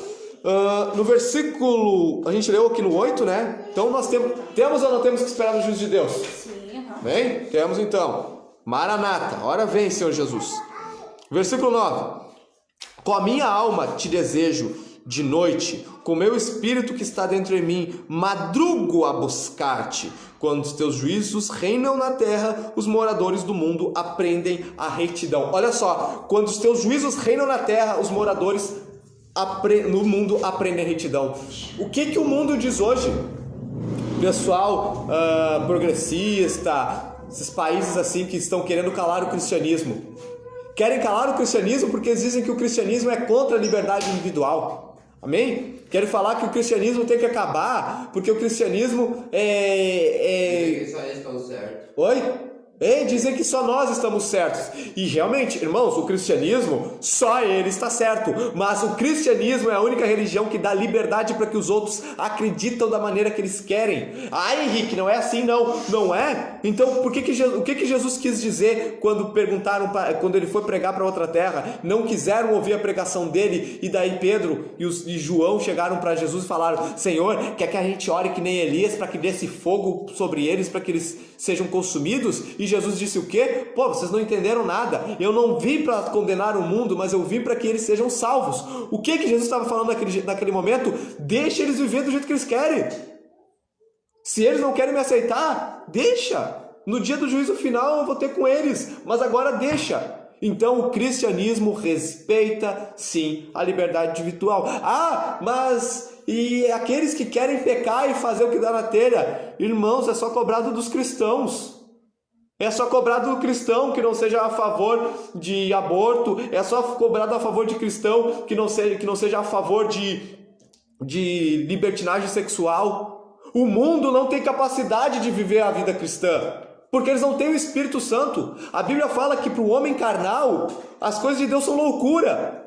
No versículo, a gente leu aqui no 8, né? Então nós temos ou não temos que esperar no juízo de Deus? Sim. Amém? Temos então. Maranata, ora vem, Senhor Jesus. Versículo 9. Com a minha alma te desejo de noite, com meu espírito que está dentro de mim, madrugo a buscar-te. Quando os teus juízos reinam na terra, os moradores do mundo aprendem a retidão. Olha só, quando os teus juízos reinam na terra, os moradores no mundo aprendem a retidão. O que o mundo diz hoje? Pessoal progressista, esses países assim que estão querendo calar o cristianismo. Querem calar o cristianismo porque eles dizem que o cristianismo é contra a liberdade individual. Amém? Querem falar que o cristianismo tem que acabar porque o cristianismo Isso aí estão certo. Oi? Dizem que só nós estamos certos. E realmente, irmãos, o cristianismo, só ele está certo. Mas o cristianismo é a única religião que dá liberdade para que os outros acreditam da maneira que eles querem. Henrique, não é assim não. Não é? Então, o que Jesus quis dizer quando quando ele foi pregar para outra terra? Não quiseram ouvir a pregação dele, e daí Pedro e João chegaram para Jesus e falaram: Senhor, quer que a gente ore que nem Elias, para que desce fogo sobre eles, para que eles sejam consumidos? E Jesus disse o quê? Vocês não entenderam nada. Eu não vim para condenar o mundo, mas eu vim para que eles sejam salvos. O que Jesus estava falando naquele momento? Deixa eles viver do jeito que eles querem. Se eles não querem me aceitar, deixa. No dia do juízo final eu vou ter com eles, mas agora deixa. Então o cristianismo respeita sim a liberdade individual. Mas e aqueles que querem pecar e fazer o que dá na telha? Irmãos, é só cobrado dos cristãos. É só cobrado do cristão que não seja a favor de aborto. É só cobrado a favor de cristão que não seja a favor de libertinagem sexual. O mundo não tem capacidade de viver a vida cristã, porque eles não têm o Espírito Santo. A Bíblia fala que para o homem carnal, as coisas de Deus são loucura.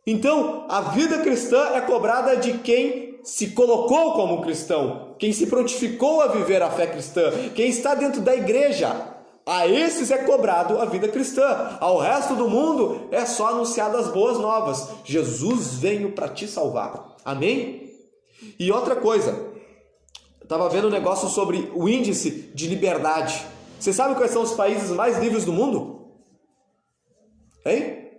Então, a vida cristã é cobrada de quem se colocou como cristão, quem se prontificou a viver a fé cristã, quem está dentro da igreja. A esses é cobrado a vida cristã. Ao resto do mundo é só anunciado as boas novas. Jesus veio para te salvar. Amém? E outra coisa, estava vendo um negócio sobre o índice de liberdade. Você sabe quais são os países mais livres do mundo? Hein?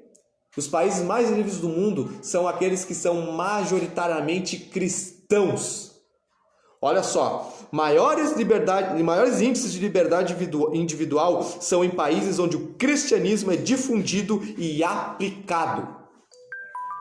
Os países mais livres do mundo são aqueles que são majoritariamente cristãos. Olha só, maiores índices de liberdade individual são em países onde o cristianismo é difundido e aplicado.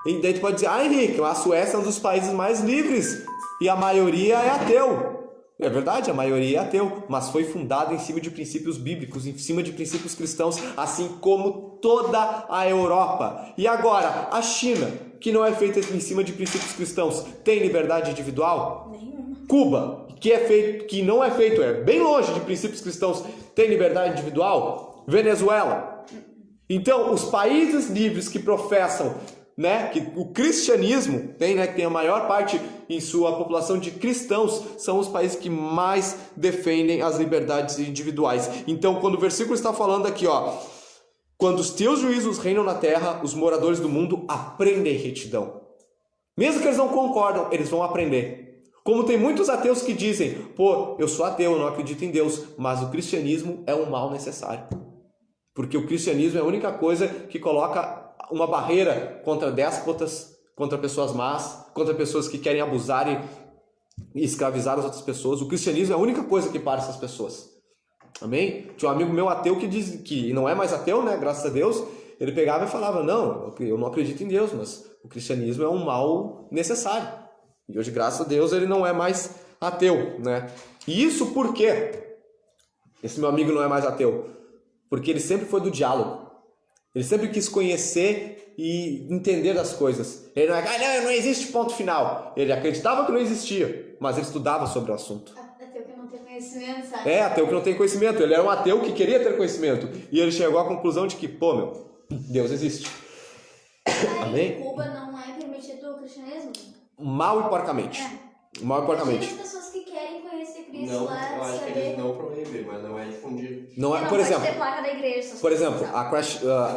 E daí tu pode dizer: Henrique, a Suécia é um dos países mais livres e a maioria é ateu. É verdade, a maioria é ateu, mas foi fundada em cima de princípios bíblicos, em cima de princípios cristãos, assim como toda a Europa. E agora, a China, que não é feita em cima de princípios cristãos, tem liberdade individual? Nenhuma. Cuba, que não é feito, é bem longe de princípios cristãos, tem liberdade individual? Venezuela. Então, os países livres que professam, que o cristianismo tem, que tem a maior parte em sua população de cristãos, são os países que mais defendem as liberdades individuais. Então, quando o versículo está falando aqui, quando os teus juízos reinam na terra, os moradores do mundo aprendem retidão. Mesmo que eles não concordam, eles vão aprender. Como tem muitos ateus que dizem: eu sou ateu, eu não acredito em Deus, mas o cristianismo é um mal necessário. Porque o cristianismo é a única coisa que coloca uma barreira contra déspotas, contra pessoas más, contra pessoas que querem abusar e escravizar as outras pessoas. O cristianismo é a única coisa que para essas pessoas. Amém? Tinha um amigo meu ateu que diz que não é mais ateu, graças a Deus. Ele pegava e falava: não, eu não acredito em Deus, mas o cristianismo é um mal necessário. E hoje, graças a Deus, ele não é mais ateu, E isso por quê? Esse meu amigo não é mais ateu. Porque ele sempre foi do diálogo. Ele sempre quis conhecer e entender das coisas. Ele não não existe ponto final. Ele acreditava que não existia, mas ele estudava sobre o assunto. Ateu que não tem conhecimento, sabe? Ateu que não tem conhecimento. Ele era um ateu que queria ter conhecimento. E ele chegou à conclusão de que, Deus existe. Amém? Em Cuba não é permitido o cristianismo? Mal e porcamente. Mal e porcamente. As pessoas que querem conhecer Cristo Não, lá, eu acho que saber... eles não proíbem, mas não é difundido. Não é, por pode exemplo, ter placa da igreja, essas por coisas, exemplo, sabe?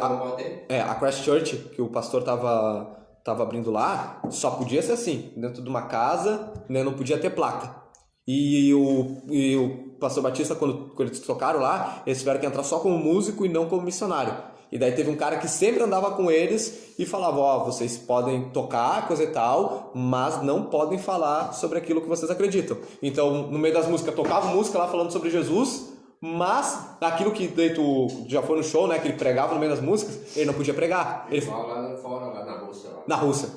Não pode ter? a Christ Church, que o pastor tava abrindo lá, só podia ser assim, dentro de uma casa, não podia ter placa. E o pastor Batista, quando eles tocaram lá, eles tiveram que entrar só como músico e não como missionário. E daí teve um cara que sempre andava com eles e falava: vocês podem tocar, coisa e tal, mas não podem falar sobre aquilo que vocês acreditam. Então, no meio das músicas, tocava música lá falando sobre Jesus, mas aquilo que daí tu já foi no show, que ele pregava no meio das músicas, ele não podia pregar. Ele Igual lá fora, lá na Rússia. Na Rússia,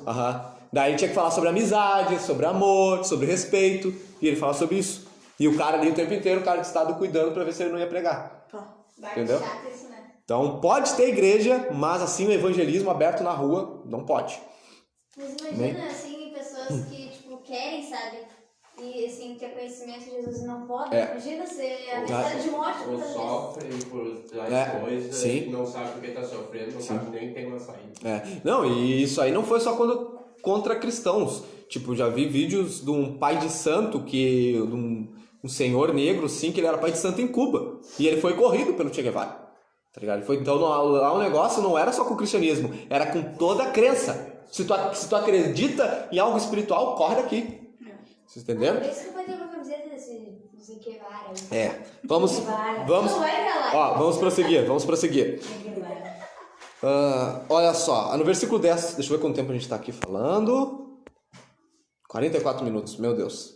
Daí tinha que falar sobre amizade, sobre amor, sobre respeito, e ele fala sobre isso. E o cara ali o tempo inteiro, o cara de estado cuidando para ver se ele não ia pregar. Entendeu? Chato isso, né? Então pode ter igreja, mas assim o evangelismo aberto na rua não pode. Mas imagina, assim, pessoas que, querem, sabe? e assim, ter conhecimento de Jesus não pode, É. imagina ser ameaçado de morte Ou muitas vezes. sofre por as coisas, sim. não sabe porque está sofrendo, não sabe nem que tem uma saída. Não, e isso aí não foi só contra cristãos. Tipo, já vi vídeos de um pai de santo, de um senhor negro, sim, que ele era pai de santo em Cuba. E ele foi corrido pelo Che Guevara. Tá ligado? Então lá o negócio não era só com o cristianismo, era com toda a crença. Se tu acredita em algo espiritual, corre daqui. Vocês entenderam? Por isso que vai ter uma camiseta desse Che Guevara aí. Vamos Não vai pra lá. vamos prosseguir. Che Guevara. Olha só, no versículo 10, deixa eu ver quanto tempo a gente está aqui falando. 44 minutos, meu Deus.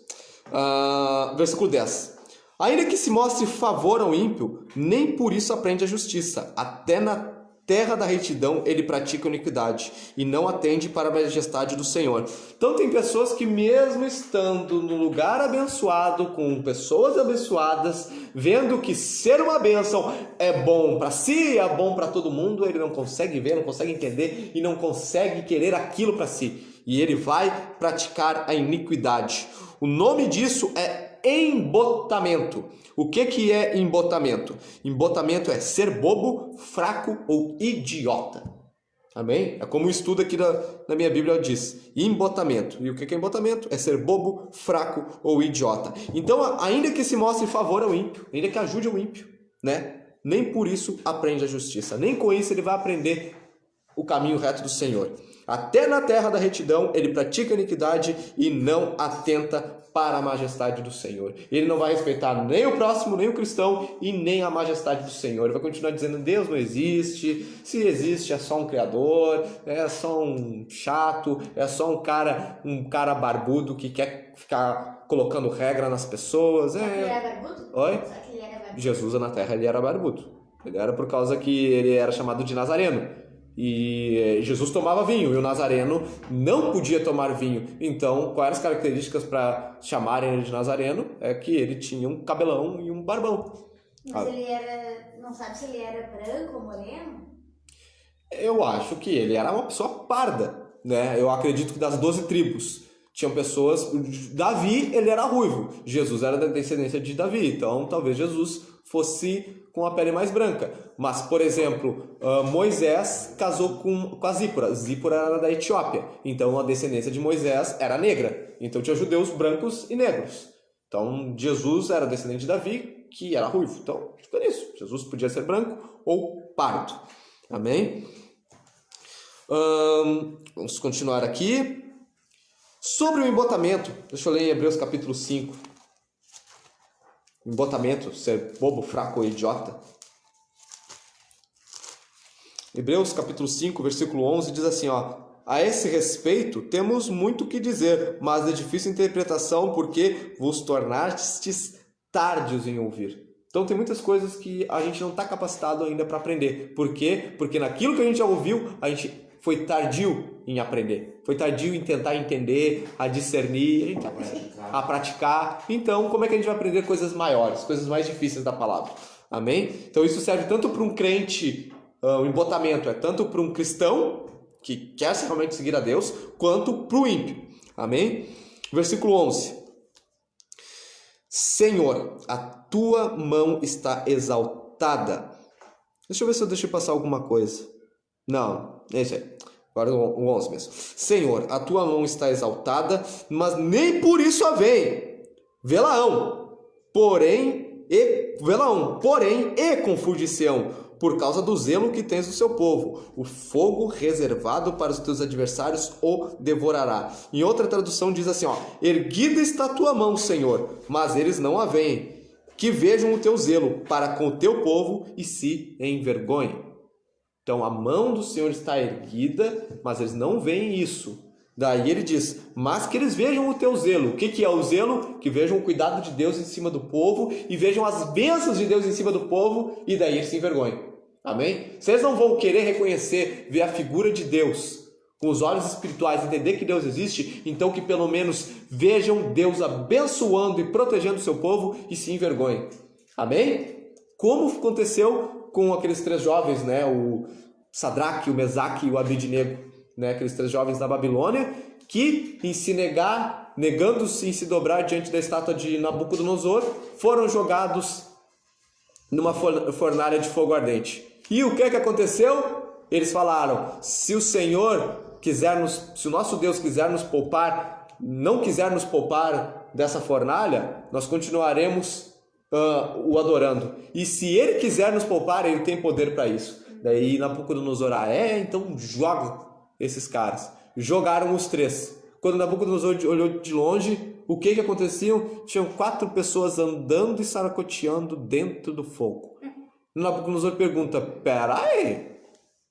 Versículo 10. Ainda que se mostre favor ao ímpio, nem por isso aprende a justiça. Até na terra da retidão ele pratica iniquidade e não atende para a majestade do Senhor. Então tem pessoas que mesmo estando no lugar abençoado, com pessoas abençoadas, vendo que ser uma bênção é bom para si, é bom para todo mundo, ele não consegue ver, não consegue entender e não consegue querer aquilo para si. E ele vai praticar a iniquidade. O nome disso é embotamento. O que é embotamento? Embotamento é ser bobo, fraco ou idiota. Amém? É como o estudo aqui na minha Bíblia diz. Embotamento. E o que é embotamento? É ser bobo, fraco ou idiota. Então, ainda que se mostre favor ao ímpio, ainda que ajude o ímpio, né? Nem por isso aprende a justiça. Nem com isso ele vai aprender o caminho reto do Senhor. Até na terra da retidão ele pratica iniquidade e não atenta para a majestade do Senhor. Ele não vai respeitar nem o próximo, nem o cristão e nem a majestade do Senhor. Ele vai continuar dizendo, Deus não existe, se existe é só um criador, é só um chato, é só um cara barbudo que quer ficar colocando regra nas pessoas. Ele era barbudo? Oi? Só que ele era barbudo. Jesus na terra ele era barbudo. Ele era por causa que ele era chamado de Nazareno. E Jesus tomava vinho e o Nazareno não podia tomar vinho. Então, quais eram as características para chamarem ele de Nazareno? É que ele tinha um cabelão e um barbão. Mas ele era... Não sabe se ele era branco ou moreno? Eu acho que ele era uma pessoa parda, né? Eu acredito que das 12 tribos tinham pessoas... Davi, ele era ruivo. Jesus era da descendência de Davi. Então, talvez Jesus fosse com a pele mais branca. Mas, por exemplo, Moisés casou com a Zípora. Zípora era da Etiópia. Então, a descendência de Moisés era negra. Então, tinha judeus brancos e negros. Então, Jesus era descendente de Davi, que era ruivo. Então, fica nisso. Jesus podia ser branco ou pardo. Amém? Vamos continuar aqui. Sobre o embotamento. Deixa eu ler em Hebreus capítulo 5. Embotamento, ser bobo, fraco ou idiota. Hebreus capítulo 5, versículo 11 diz assim, a esse respeito temos muito o que dizer, mas de difícil interpretação, porque vos tornastes tardios em ouvir. Então tem muitas coisas que a gente não está capacitado ainda para aprender. Por quê? Porque naquilo que a gente já ouviu, a gente foi tardio em aprender. Foi tardio em tentar entender, a discernir, a praticar. Então, como é que a gente vai aprender coisas maiores, coisas mais difíceis da palavra? Amém? Então, isso serve tanto para um crente, o embotamento é tanto para um cristão que quer realmente seguir a Deus, quanto para o ímpio. Amém? Versículo 11. Senhor, a tua mão está exaltada. Deixa eu ver se eu deixei passar alguma coisa. Não, é isso aí. Agora o 11 mesmo. Senhor, a tua mão está exaltada, mas nem por isso a vem. Velaão, porém, e confunde Sião, por causa do zelo que tens do seu povo. O fogo reservado para os teus adversários o devorará. Em outra tradução diz assim, erguida está a tua mão, Senhor, mas eles não a veem. Que vejam o teu zelo para com o teu povo e se envergonhem. Então a mão do Senhor está erguida, mas eles não veem isso. Daí ele diz, mas que eles vejam o teu zelo. O que é o zelo? Que vejam o cuidado de Deus em cima do povo e vejam as bênçãos de Deus em cima do povo e daí eles se envergonham. Amém? Se eles não vão querer reconhecer, ver a figura de Deus com os olhos espirituais, entender que Deus existe, então que pelo menos vejam Deus abençoando e protegendo o seu povo e se envergonhem. Amém? Como aconteceu com aqueles 3 jovens, né? O Sadraque, o Mesaque e o Abednego, né? Aqueles 3 jovens da Babilônia, que em se negar negando-se em se dobrar diante da estátua de Nabucodonosor, foram jogados numa fornalha de fogo ardente. E o que aconteceu? Eles falaram: se o nosso Deus quiser nos poupar, não quiser nos poupar dessa fornalha, nós continuaremos o adorando. E se ele quiser nos poupar, ele tem poder para isso. Daí Nabucodonosor, então joga esses caras. Jogaram os 3. Quando Nabucodonosor olhou de longe, o que aconteceu? Tinham 4 pessoas andando e saracoteando dentro do fogo. Nabucodonosor pergunta: peraí,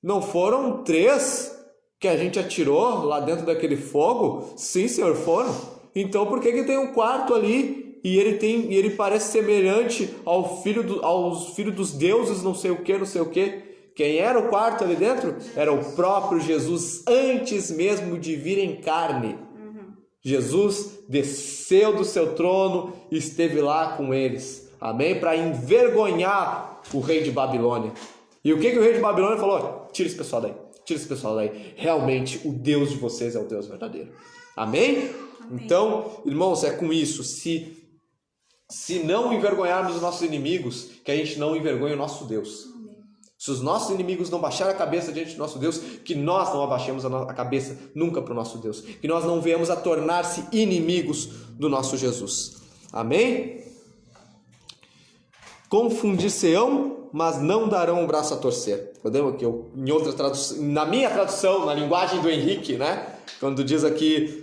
não foram 3 que a gente atirou lá dentro daquele fogo? Sim, senhor, foram. Então por que tem um 4º ali? E ele parece semelhante aos filhos dos deuses, não sei o que. Quem era o 4º ali dentro? Era o próprio Jesus, antes mesmo de vir em carne. Jesus desceu do seu trono e esteve lá com eles. Amém? Para envergonhar o rei de Babilônia. E o que o rei de Babilônia falou? Tira esse pessoal daí. Realmente o Deus de vocês é o Deus verdadeiro. Amém? Então, irmãos, é com isso. Se não envergonharmos os nossos inimigos, que a gente não envergonhe o nosso Deus. Se os nossos inimigos não baixarem a cabeça diante do nosso Deus, que nós não abaixemos a cabeça nunca para o nosso Deus. Que nós não venhamos a tornar-se inimigos do nosso Jesus. Amém? Confundir-se-ão, mas não darão o braço a torcer. Eu lembro que em outra tradução, na minha tradução, na linguagem do Henrique, né? Quando diz aqui,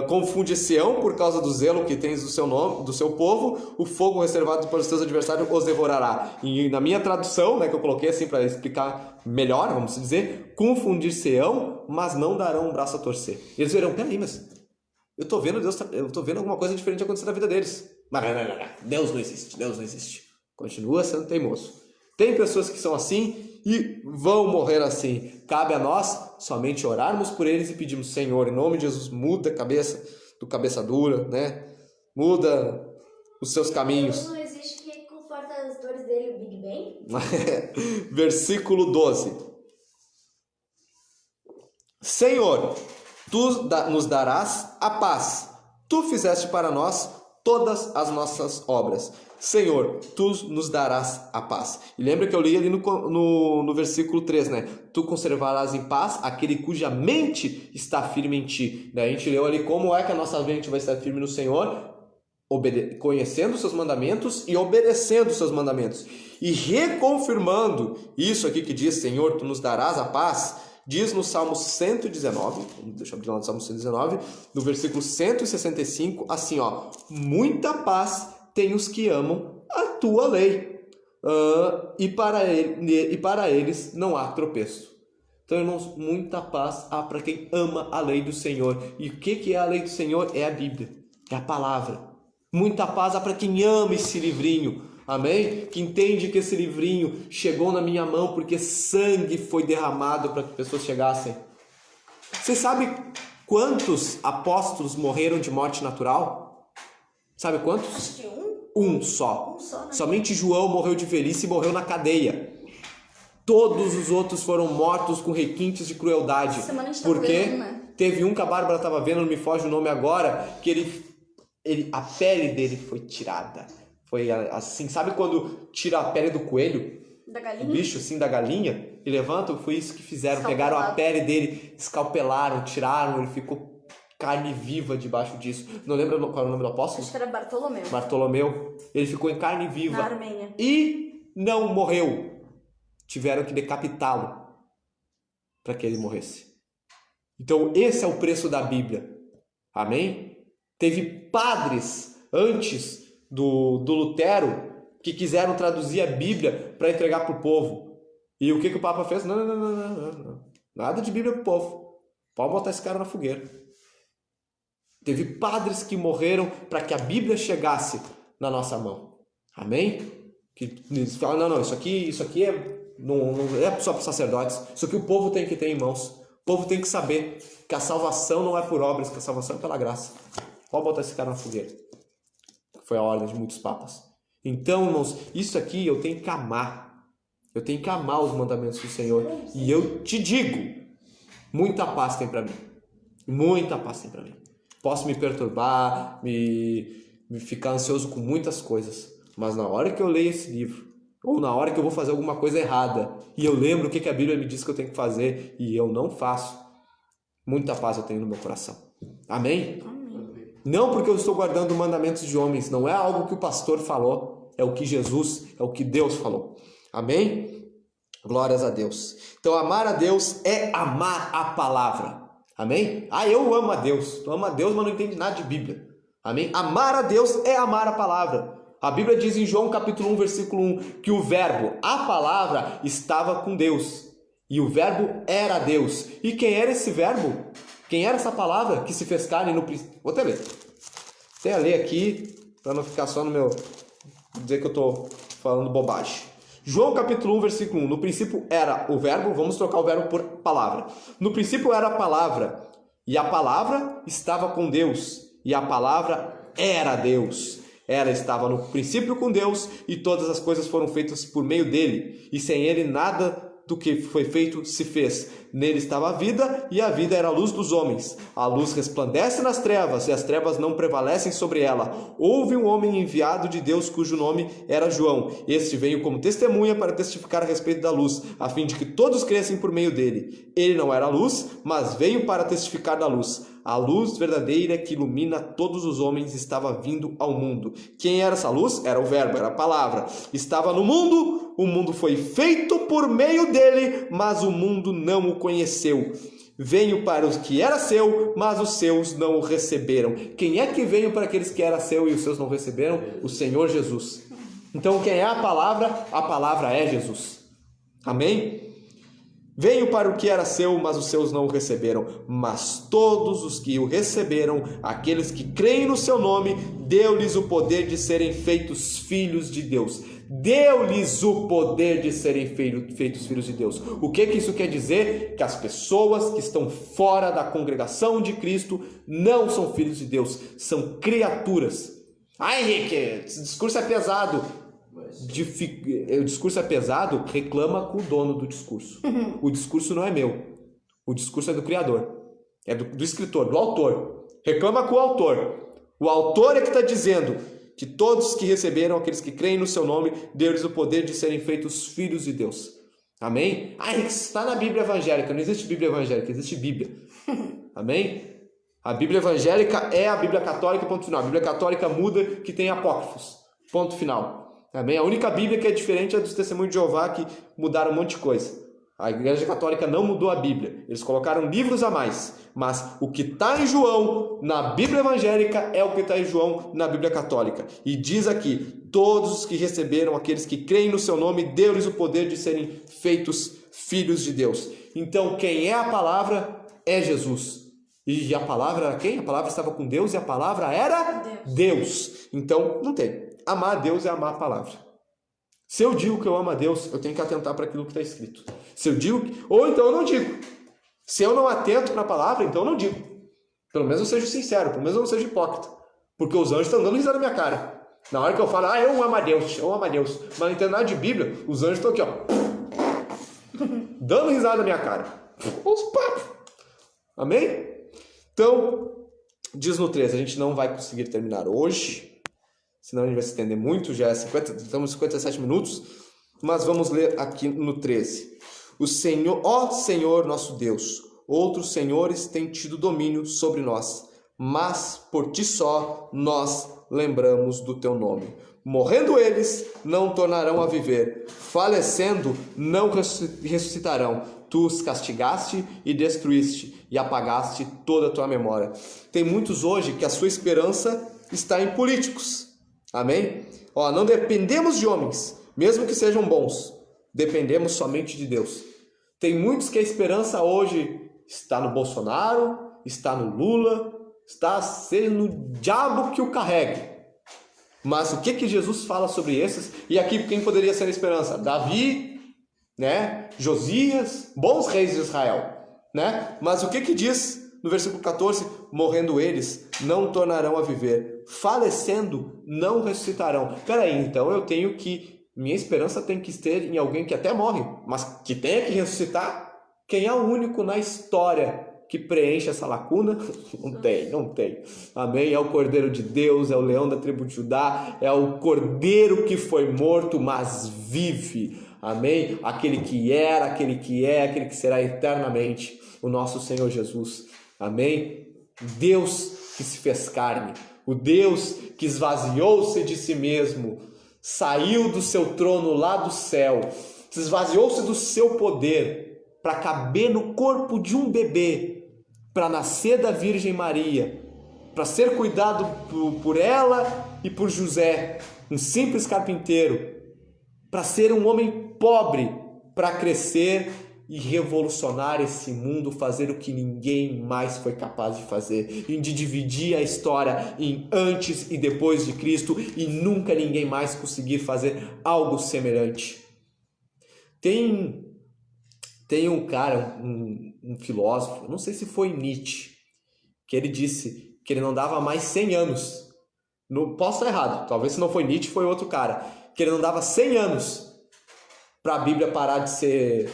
confundir-se-ão por causa do zelo que tens do seu nome, do seu povo, o fogo reservado para os teus adversários os devorará. E na minha tradução, né, que eu coloquei assim para explicar melhor, vamos dizer, confundir-se-ão, mas não darão um braço a torcer. E eles verão: peraí, mas eu tô vendo alguma coisa diferente acontecer na vida deles. Mas não. Deus não existe. Continua sendo teimoso. Tem pessoas que são assim e vão morrer assim. Cabe a nós somente orarmos por eles e pedirmos: Senhor, em nome de Jesus, muda a cabeça do cabeça dura, né? Muda os seus caminhos. Deus não existe, que conforta as dores dele, o Big Bang? Versículo 12. Senhor, tu nos darás a paz. Tu fizeste para nós todas as nossas obras. Senhor, tu nos darás a paz. E lembra que eu li ali no versículo 3, né? Tu conservarás em paz aquele cuja mente está firme em ti. Daí a gente leu ali como é que a nossa mente vai estar firme no Senhor, conhecendo os seus mandamentos e obedecendo os seus mandamentos. E reconfirmando isso aqui que diz: Senhor, tu nos darás a paz, diz no Salmo 119, deixa eu abrir lá no Salmo 119, no versículo 165, assim, muita paz tem os que amam a tua lei, e para eles não há tropeço. Então, irmãos, muita paz há para quem ama a lei do Senhor. E o que é a lei do Senhor? É a Bíblia, é a palavra. Muita paz há para quem ama esse livrinho, amém? Que entende que esse livrinho chegou na minha mão porque sangue foi derramado para que pessoas chegassem. Você sabe quantos apóstolos morreram de morte natural? Sabe quantos? Acho que Um só. né? Somente João morreu de velhice e morreu na cadeia. Todos os outros foram mortos com requintes de crueldade. Essa semana a gente tá Porque vendo, né? teve um que a Bárbara estava vendo, não me foge o nome agora, que a pele dele foi tirada. Foi assim, sabe quando tira a pele do coelho? Da O galinha? bicho assim da galinha? E levantam, foi isso que fizeram. Escalpelado. Pegaram a pele dele, escalpelaram, tiraram, ele ficou carne viva debaixo disso. Não lembra qual era o nome do apóstolo? Acho que era Bartolomeu. Bartolomeu. Ele ficou em carne viva. Na Armênia. E não morreu. Tiveram que decapitá-lo para que ele morresse. Então esse é o preço da Bíblia. Amém? Teve padres antes do Lutero que quiseram traduzir a Bíblia para entregar para o povo. E o que o Papa fez? Não. Nada de Bíblia para o povo. Pode botar esse cara na fogueira. Teve padres que morreram para que a Bíblia chegasse na nossa mão. Amém? Que eles falam: não, isso aqui não é só para os sacerdotes. Isso aqui o povo tem que ter em mãos. O povo tem que saber que a salvação não é por obras, que a salvação é pela graça. Pode botar esse cara na fogueira. Foi a ordem de muitos papas. Então, irmãos, isso aqui eu tenho que amar. Eu tenho que amar os mandamentos do Senhor. E eu te digo, muita paz tem para mim. Muita paz tem para mim. Posso me perturbar, me ficar ansioso com muitas coisas. Mas na hora que eu leio esse livro, ou na hora que eu vou fazer alguma coisa errada, e eu lembro o que a Bíblia me diz que eu tenho que fazer, e eu não faço, muita paz eu tenho no meu coração. Amém? Amém. Não porque eu estou guardando mandamentos de homens, não é algo que o pastor falou, é o que Jesus, é o que Deus falou. Amém? Glórias a Deus. Então amar a Deus é amar a palavra. Amém? Eu amo a Deus. Tu ama a Deus, mas não entende nada de Bíblia. Amém? Amar a Deus é amar a palavra. A Bíblia diz em João capítulo 1, versículo 1, que o verbo, a palavra, estava com Deus. E o verbo era Deus. E quem era esse verbo? Quem era essa palavra que se fez carne no princípio? Vou até ler. Até ler aqui, para não ficar só no meu... dizer que eu estou falando bobagem. João capítulo 1, versículo 1. No princípio era o verbo, vamos trocar o verbo por palavra. No princípio era a palavra, e a palavra estava com Deus, e a palavra era Deus. Ela estava no princípio com Deus, e todas as coisas foram feitas por meio dele, e sem ele nada do que foi feito se fez. Nele estava a vida, e a vida era a luz dos homens. A luz resplandece nas trevas, e as trevas não prevalecem sobre ela. Houve um homem enviado de Deus, cujo nome era João. Este veio como testemunha para testificar a respeito da luz, a fim de que todos crescem por meio dele. Ele não era a luz, mas veio para testificar da luz. A luz verdadeira que ilumina todos os homens estava vindo ao mundo. Quem era essa luz? Era o verbo, era a palavra. Estava no mundo, o mundo foi feito por meio dele, mas o mundo não o conheceu. Veio para os que era seu, mas os seus não o receberam. Quem é que veio para aqueles que era seu e os seus não receberam? O Senhor Jesus. Então quem é a palavra é Jesus. Amém? Veio para o que era seu, mas os seus não o receberam. Mas todos os que o receberam, aqueles que creem no seu nome, deu-lhes o poder de serem feitos filhos de Deus. Deu-lhes o poder de serem feitos filhos de Deus. O que isso quer dizer? Que as pessoas que estão fora da congregação de Cristo não são filhos de Deus, são criaturas. Henrique, esse discurso é pesado. O discurso é pesado, reclama com o dono do discurso. O discurso não é meu, o discurso é do Criador, é do escritor, do autor. Reclama com o autor. O autor é que está dizendo que todos que receberam, aqueles que creem no seu nome, deu-lhes o poder de serem feitos filhos de Deus. Amém? Está na Bíblia evangélica. Não existe Bíblia evangélica, existe Bíblia. Amém? A Bíblia evangélica é a Bíblia católica, ponto final. A Bíblia católica muda que tem apócrifos, ponto final. Amém? A única Bíblia que é diferente é dos Testemunhos de Jeová, que mudaram um monte de coisa. A Igreja Católica não mudou a Bíblia. Eles colocaram livros a mais. Mas o que está em João, na Bíblia evangélica, é o que está em João, na Bíblia Católica. E diz aqui, todos os que receberam, aqueles que creem no seu nome, deu-lhes o poder de serem feitos filhos de Deus. Então, quem é a palavra é Jesus. E a palavra era quem? A palavra estava com Deus e a palavra era Deus. Então, não tem. Amar a Deus é amar a palavra. Se eu digo que eu amo a Deus, eu tenho que atentar para aquilo que está escrito. Se eu digo, ou então eu não digo. Se eu não atento para a palavra, então eu não digo. Pelo menos eu seja sincero, pelo menos eu não seja hipócrita. Porque os anjos estão dando risada na minha cara. Na hora que eu falo, eu amo a Deus, mas não entendo nada de Bíblia, os anjos estão aqui, ó, dando risada na minha cara. Os papos. Amém? Então, diz no 13, a gente não vai conseguir terminar hoje, senão a gente vai se estender muito, já estamos 57 minutos, mas vamos ler aqui no 13. O Senhor, ó Senhor nosso Deus, outros senhores têm tido domínio sobre nós, mas por ti só nós lembramos do teu nome. Morrendo eles, não tornarão a viver, falecendo, não ressuscitarão. Tu os castigaste e destruíste, e apagaste toda a tua memória. Tem muitos hoje que a sua esperança está em políticos. Amém? Não dependemos de homens, mesmo que sejam bons. Dependemos somente de Deus. Tem muitos que a esperança hoje está no Bolsonaro, está no Lula, está sendo no diabo que o carregue. Mas o que Jesus fala sobre esses? E aqui quem poderia ser a esperança? Davi, Josias, bons reis de Israel. Mas o que diz no versículo 14? Morrendo eles, não tornarão a viver. Falecendo, não ressuscitarão. Peraí, então minha esperança tem que ter em alguém que até morre, mas que tenha que ressuscitar? Quem é o único na história que preenche essa lacuna? Não tem. Amém? É o Cordeiro de Deus, é o leão da tribo de Judá, é o Cordeiro que foi morto, mas vive. Amém? Aquele que era, aquele que é, aquele que será eternamente, o nosso Senhor Jesus. Amém? Deus que se fez carne, o Deus que esvaziou-se de si mesmo, saiu do seu trono lá do céu, esvaziou-se do seu poder para caber no corpo de um bebê, para nascer da Virgem Maria, para ser cuidado por ela e por José, um simples carpinteiro, para ser um homem pobre, para crescer e revolucionar esse mundo, fazer o que ninguém mais foi capaz de fazer, e de dividir a história em antes e depois de Cristo, e nunca ninguém mais conseguir fazer algo semelhante. Tem um cara, um filósofo, não sei se foi Nietzsche, que ele disse que ele não dava mais 100 anos. Posso estar errado, talvez se não foi Nietzsche, foi outro cara. Que ele não dava 100 anos para a Bíblia parar de ser...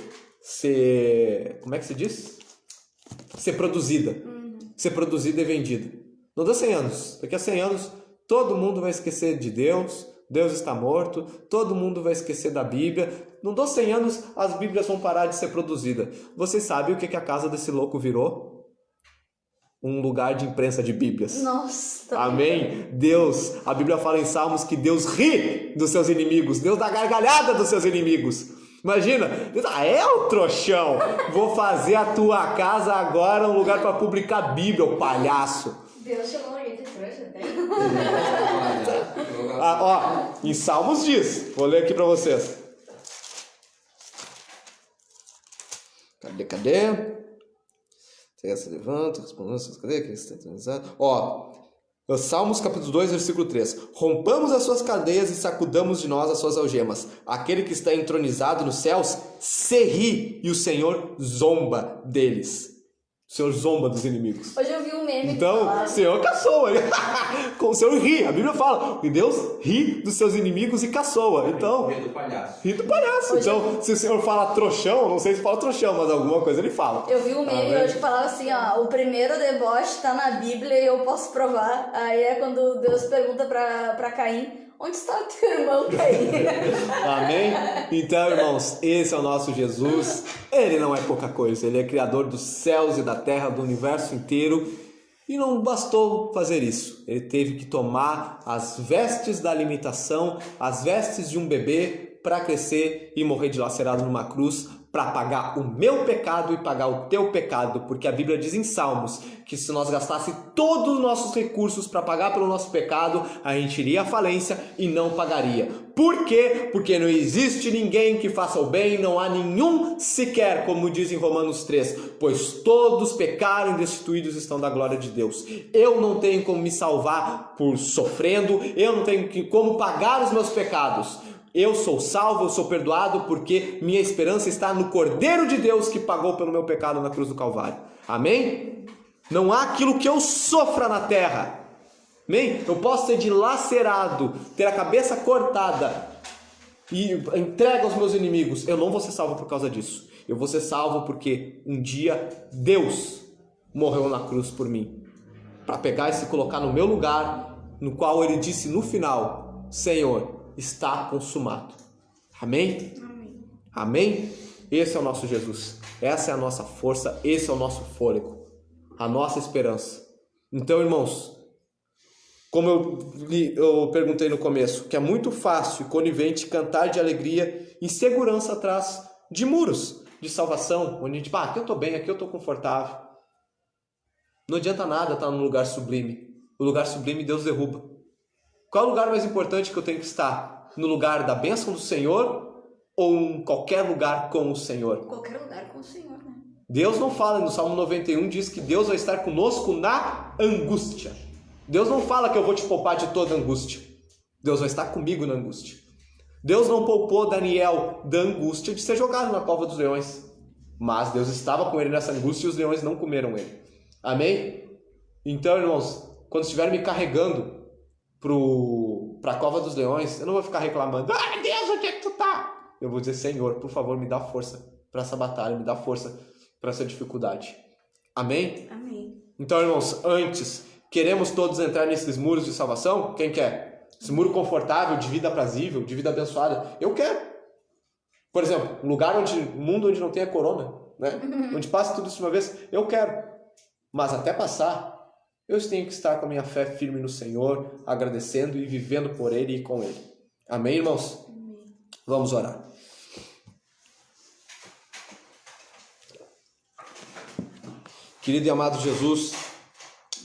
Como é que se diz? Ser produzida. Ser produzida e vendida. Não deu 100 anos. Daqui a 100 anos, todo mundo vai esquecer de Deus. Deus está morto. Todo mundo vai esquecer da Bíblia. Não deu 100 anos, as Bíblias vão parar de ser produzidas. Vocês sabem o que a casa desse louco virou? Um lugar de imprensa de Bíblias. Nossa! Amém? Deus, a Bíblia fala em Salmos que Deus ri dos seus inimigos. Deus dá gargalhada dos seus inimigos. Imagina, Deus, o trouxão, vou fazer a tua casa agora um lugar para publicar Bíblia, o palhaço. Deus chamou alguém de trouxa, até. Em Salmos diz, vou ler aqui para vocês. Cadê? Se levanta, respondendo, cadê? Que está eternizado. Salmos capítulo 2, versículo 3. Rompamos as suas cadeias e sacudamos de nós as suas algemas. Aquele que está entronizado nos céus se ri e o Senhor zomba deles. O Senhor zomba dos inimigos. Hoje eu vi um meme. Então, o Senhor caçoa. O Senhor ri. A Bíblia fala que Deus ri dos seus inimigos e caçoa. Então, Ri do palhaço. Ri do palhaço. Hoje então, se o Senhor fala trouxão, não sei se fala trouxão, mas alguma coisa ele fala. Eu vi um meme hoje que falava assim, o primeiro deboche tá na Bíblia e eu posso provar. Aí é quando Deus pergunta pra Caim, onde está o teu irmão, Caim? Amém? Então, irmãos, esse é o nosso Jesus. Ele não é pouca coisa. Ele é criador dos céus e da terra, do universo inteiro. E não bastou fazer isso. Ele teve que tomar as vestes da limitação, as vestes de um bebê, para crescer e morrer dilacerado numa cruz, para pagar o meu pecado e pagar o teu pecado, porque a Bíblia diz em Salmos que se nós gastasse todos os nossos recursos para pagar pelo nosso pecado, a gente iria à falência e não pagaria. Por quê? Porque não existe ninguém que faça o bem, não há nenhum sequer, como diz em Romanos 3, pois todos pecaram e destituídos estão da glória de Deus. Eu não tenho como me salvar por sofrendo, eu não tenho como pagar os meus pecados. Eu sou salvo, eu sou perdoado porque minha esperança está no Cordeiro de Deus que pagou pelo meu pecado na cruz do Calvário. Amém? Não há aquilo que eu sofra na terra. Amém? Eu posso ser dilacerado, ter a cabeça cortada e entregue aos meus inimigos. Eu não vou ser salvo por causa disso. Eu vou ser salvo porque um dia Deus morreu na cruz por mim. Para pegar e se colocar no meu lugar, no qual ele disse no final, Senhor, está consumado. Amém? Amém. Amém? Esse é o nosso Jesus. Essa é a nossa força, esse é o nosso fôlego, a nossa esperança. Então, irmãos, como eu perguntei no começo, que é muito fácil e conivente cantar de alegria em segurança atrás de muros de salvação, onde a gente, aqui eu estou bem, aqui eu estou confortável. Não adianta nada estar num lugar sublime. O lugar sublime Deus derruba. Qual é o lugar mais importante que eu tenho que estar? No lugar da bênção do Senhor ou em qualquer lugar com o Senhor? Qualquer lugar com o Senhor, né? Deus não fala, no Salmo 91 diz que Deus vai estar conosco na angústia. Deus não fala que eu vou te poupar de toda angústia. Deus vai estar comigo na angústia. Deus não poupou Daniel da angústia de ser jogado na cova dos leões. Mas Deus estava com ele nessa angústia e os leões não comeram ele. Amém? Então, irmãos, quando estiverem me carregando para a cova dos leões, eu não vou ficar reclamando, Deus, onde é que tu tá? Eu vou dizer, Senhor, por favor, me dá força para essa batalha, me dá força para essa dificuldade. Amém? Amém. Então, irmãos, antes, queremos todos entrar nesses muros de salvação? Quem quer? Esse muro confortável, de vida aprazível, de vida abençoada. Eu quero. Por exemplo, um mundo onde não tenha corona, né? Onde passa tudo isso de uma vez, eu quero. Mas até passar, eu tenho que estar com a minha fé firme no Senhor, agradecendo e vivendo por Ele e com Ele. Amém, irmãos? Amém. Vamos orar. Querido e amado Jesus,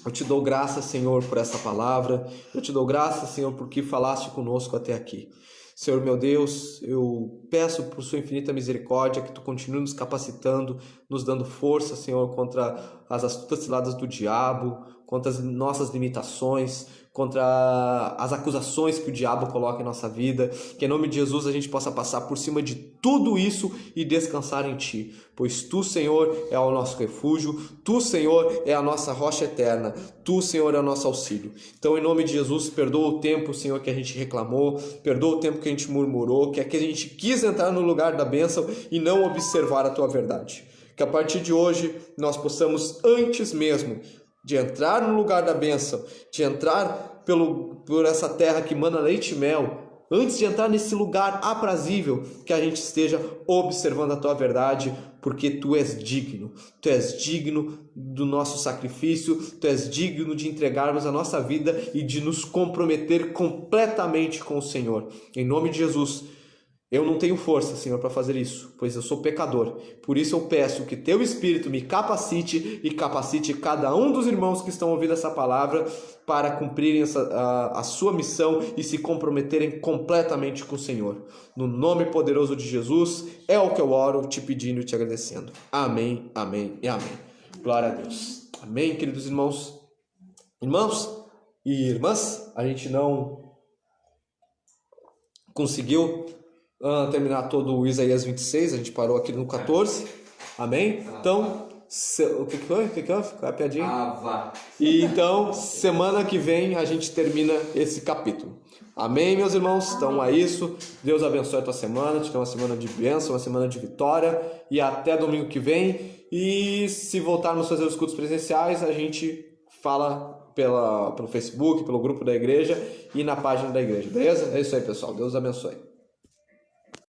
eu te dou graças, Senhor, por essa palavra. Eu te dou graças, Senhor, porque falaste conosco até aqui. Senhor, meu Deus, eu peço por sua infinita misericórdia que tu continue nos capacitando, nos dando força, Senhor, contra as astutas ciladas do diabo, contra as nossas limitações, contra as acusações que o diabo coloca em nossa vida. Que em nome de Jesus a gente possa passar por cima de tudo isso e descansar em Ti. Pois Tu, Senhor, é o nosso refúgio, Tu, Senhor, é a nossa rocha eterna, Tu, Senhor, é o nosso auxílio. Então, em nome de Jesus, perdoa o tempo, Senhor, que a gente reclamou, perdoa o tempo que a gente murmurou, que a gente quis entrar no lugar da bênção e não observar a Tua verdade. Que a partir de hoje nós possamos, antes mesmo de entrar no lugar da bênção, de entrar por essa terra que mana leite e mel, antes de entrar nesse lugar aprazível, que a gente esteja observando a Tua verdade, porque Tu és digno do nosso sacrifício, Tu és digno de entregarmos a nossa vida e de nos comprometer completamente com o Senhor. Em nome de Jesus, eu não tenho força, Senhor, para fazer isso, pois eu sou pecador. Por isso eu peço que Teu Espírito me capacite e capacite cada um dos irmãos que estão ouvindo essa palavra para cumprirem a sua missão e se comprometerem completamente com o Senhor. No nome poderoso de Jesus, é o que eu oro, te pedindo e te agradecendo. Amém, amém e amém. Glória a Deus. Amém, queridos irmãos. Irmãos e irmãs, a gente não conseguiu terminar todo o Isaías 26, a gente parou aqui no 14, amém? Então, o que foi? Qual é a piadinha? E então, semana que vem a gente termina esse capítulo. Amém, meus irmãos? Então é isso, Deus abençoe a tua semana, te dê uma semana de bênção, uma semana de vitória, e até domingo que vem. E se voltarmos a fazer os cultos presenciais, a gente fala pelo Facebook, pelo grupo da igreja e na página da igreja, beleza? É isso aí, pessoal, Deus abençoe.